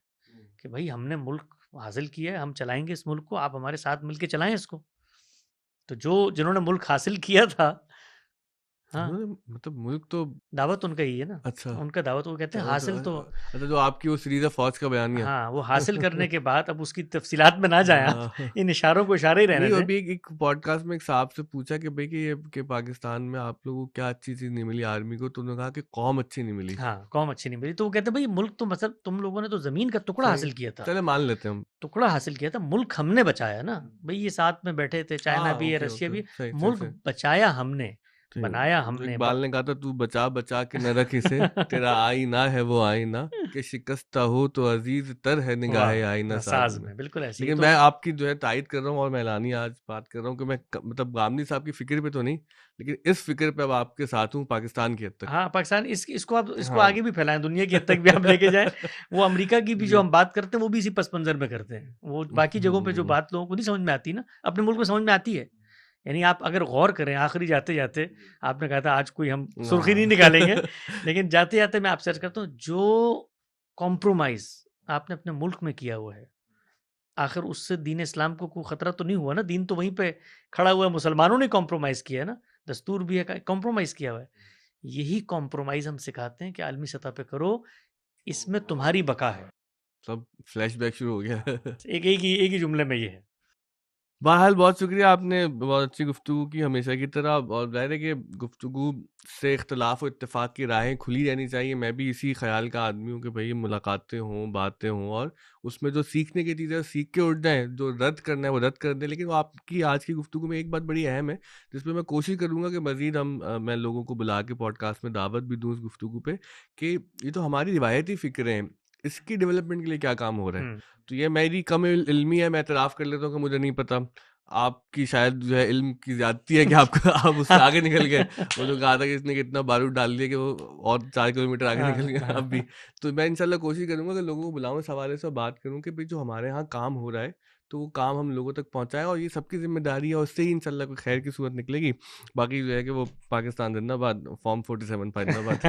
کہ بھائی ہم نے ملک حاصل کیا ہے، ہم چلائیں گے اس ملک کو، آپ ہمارے ساتھ مل کے چلائیں اس کو. تو جنہوں نے ملک حاصل کیا تھا، ہاں مطلب ملک تو دعوت ان کا ہی ہے نا، اچھا ان کا دعوت وہ کہتے ہیں حاصل تو اچھا جو آپ کی وہ سیریز ہے فوج کا بیانیہ. ہاں وہ حاصل کرنے کے بعد اب اس کی تفصیلات میں نہ جائیں آپ، ہاں. ان اشاروں کو اشارے ہی رہنے نہیں دیں. ابھی ایک پوڈ کاسٹ میں ایک صاحب سے پوچھا کہ بھائی کہ یہ کہ پاکستان میں آپ لوگوں کو کیا اچھی چیز نہیں ملی آرمی کو، تو انہوں نے کہا کہ قوم اچھی نہیں ملی. ہاں قوم اچھی نہیں ملی. تو وہ کہتے ہیں بھائی ملک تو مطلب تم لوگوں نے تو زمین کا ٹکڑا حاصل کیا تھا، چلے مان لیتے ہیں ہم، ٹکڑا حاصل کیا تھا، ملک ہم نے بچایا نا. بھئی یہ ساتھ میں بیٹھے تھے، چائنا بھی ہے، رشیا بھی ہے، ملک بچایا ہم نے، بنایا ہم نے. اقبال نے کہا تھا تو بچا بچا کے نہ رکھ اسے، تیرا آئینہ ہے وہ آئینہ کہ شکستہ ہو تو عزیز تر ہے نگاہ آئینہ ساز میں. بالکل ایسی. لیکن میں آپ کی جو ہے تائید کر رہا ہوں اور میں اعلانیہ آج بات کر رہا ہوں کہ میں مطلب غامدی صاحب کی فکر پہ تو نہیں، لیکن اس فکر پہ اب آپ کے ساتھ ہوں پاکستان کی حد تک. ہاں پاکستان اس کو آپ اس کو آگے بھی پھیلائیں، دنیا کی حد تک بھی آپ لے کے جائیں. وہ امریکہ کی بھی جو ہم بات کرتے ہیں وہ بھی اسی پس منظر میں کرتے ہیں. وہ باقی جگہوں پہ جو بات لوگوں کو نہیں سمجھ میں آتی نا، اپنے ملک میں سمجھ میں آتی ہے. یعنی آپ اگر غور کریں آخری جاتے جاتے، آپ نے کہا تھا آج کوئی ہم سرخی نہیں نکالیں گے، لیکن جاتے جاتے میں آپ سے عرض کرتا ہوں جو کمپرومائز آپ نے اپنے ملک میں کیا ہوا ہے، آخر اس سے دین اسلام کو کوئی خطرہ تو نہیں ہوا نا. دین تو وہیں پہ کھڑا ہوا ہے، مسلمانوں نے کمپرومائز کیا ہے نا، دستور بھی ہے کمپرومائز کیا ہوا ہے. یہی کمپرومائز ہم سکھاتے ہیں کہ عالمی سطح پہ کرو، اس میں تمہاری بقا ہے. سب فلیش بیک شروع ہو گیا. ایک ہی جملے میں یہ ہے. بہرحال بہت شکریہ، آپ نے بہت اچھی گفتگو کی ہمیشہ کی طرح، اور ظاہر ہے کہ گفتگو سے اختلاف و اتفاق کی راہیں کھلی رہنی چاہیے. میں بھی اسی خیال کا آدمی ہوں کہ بھئی ملاقاتیں ہوں، باتیں ہوں، اور اس میں جو سیکھنے کی چیزیں سیکھ کے اٹھ جائیں، جو رد کرنا ہے وہ رد کر دیں. لیکن وہ آپ کی آج کی گفتگو میں ایک بات بڑی اہم ہے جس پہ میں کوشش کروں گا کہ مزید میں لوگوں کو بلا کے پوڈ کاسٹ میں دعوت بھی دوں اس گفتگو پہ کہ یہ تو ہماری روایتی فکریں ہیں، اس کی ڈیولپمنٹ کے لیے کیا کام ہو رہا ہے. تو یہ میری کم علمی ہے، میں اعتراف کر لیتا ہوں کہ مجھے نہیں پتہ. آپ کی شاید جو ہے علم کی زیادتی ہے کہ آپ اس سے آگے نکل گئے. وہ جو کہا تھا کہ اس نے اتنا بارود ڈال دیا کہ وہ اور 4 کلومیٹر آگے نکل گیا اب بھی. تو میں انشاءاللہ کوشش کروں گا کہ لوگوں کو بلاؤں، اس حوالے سے بات کروں کہ بھئی جو ہمارے ہاں کام ہو رہا ہے تو وہ کام ہم لوگوں تک پہنچائیں، اور یہ سب کی ذمہ داری ہے، اور اس سے ہی انشاءاللہ کوئی خیر کی صورت نکلے گی. باقی جو ہے کہ وہ پاکستان زندہ باد، فارم 47 فائدہ آباد.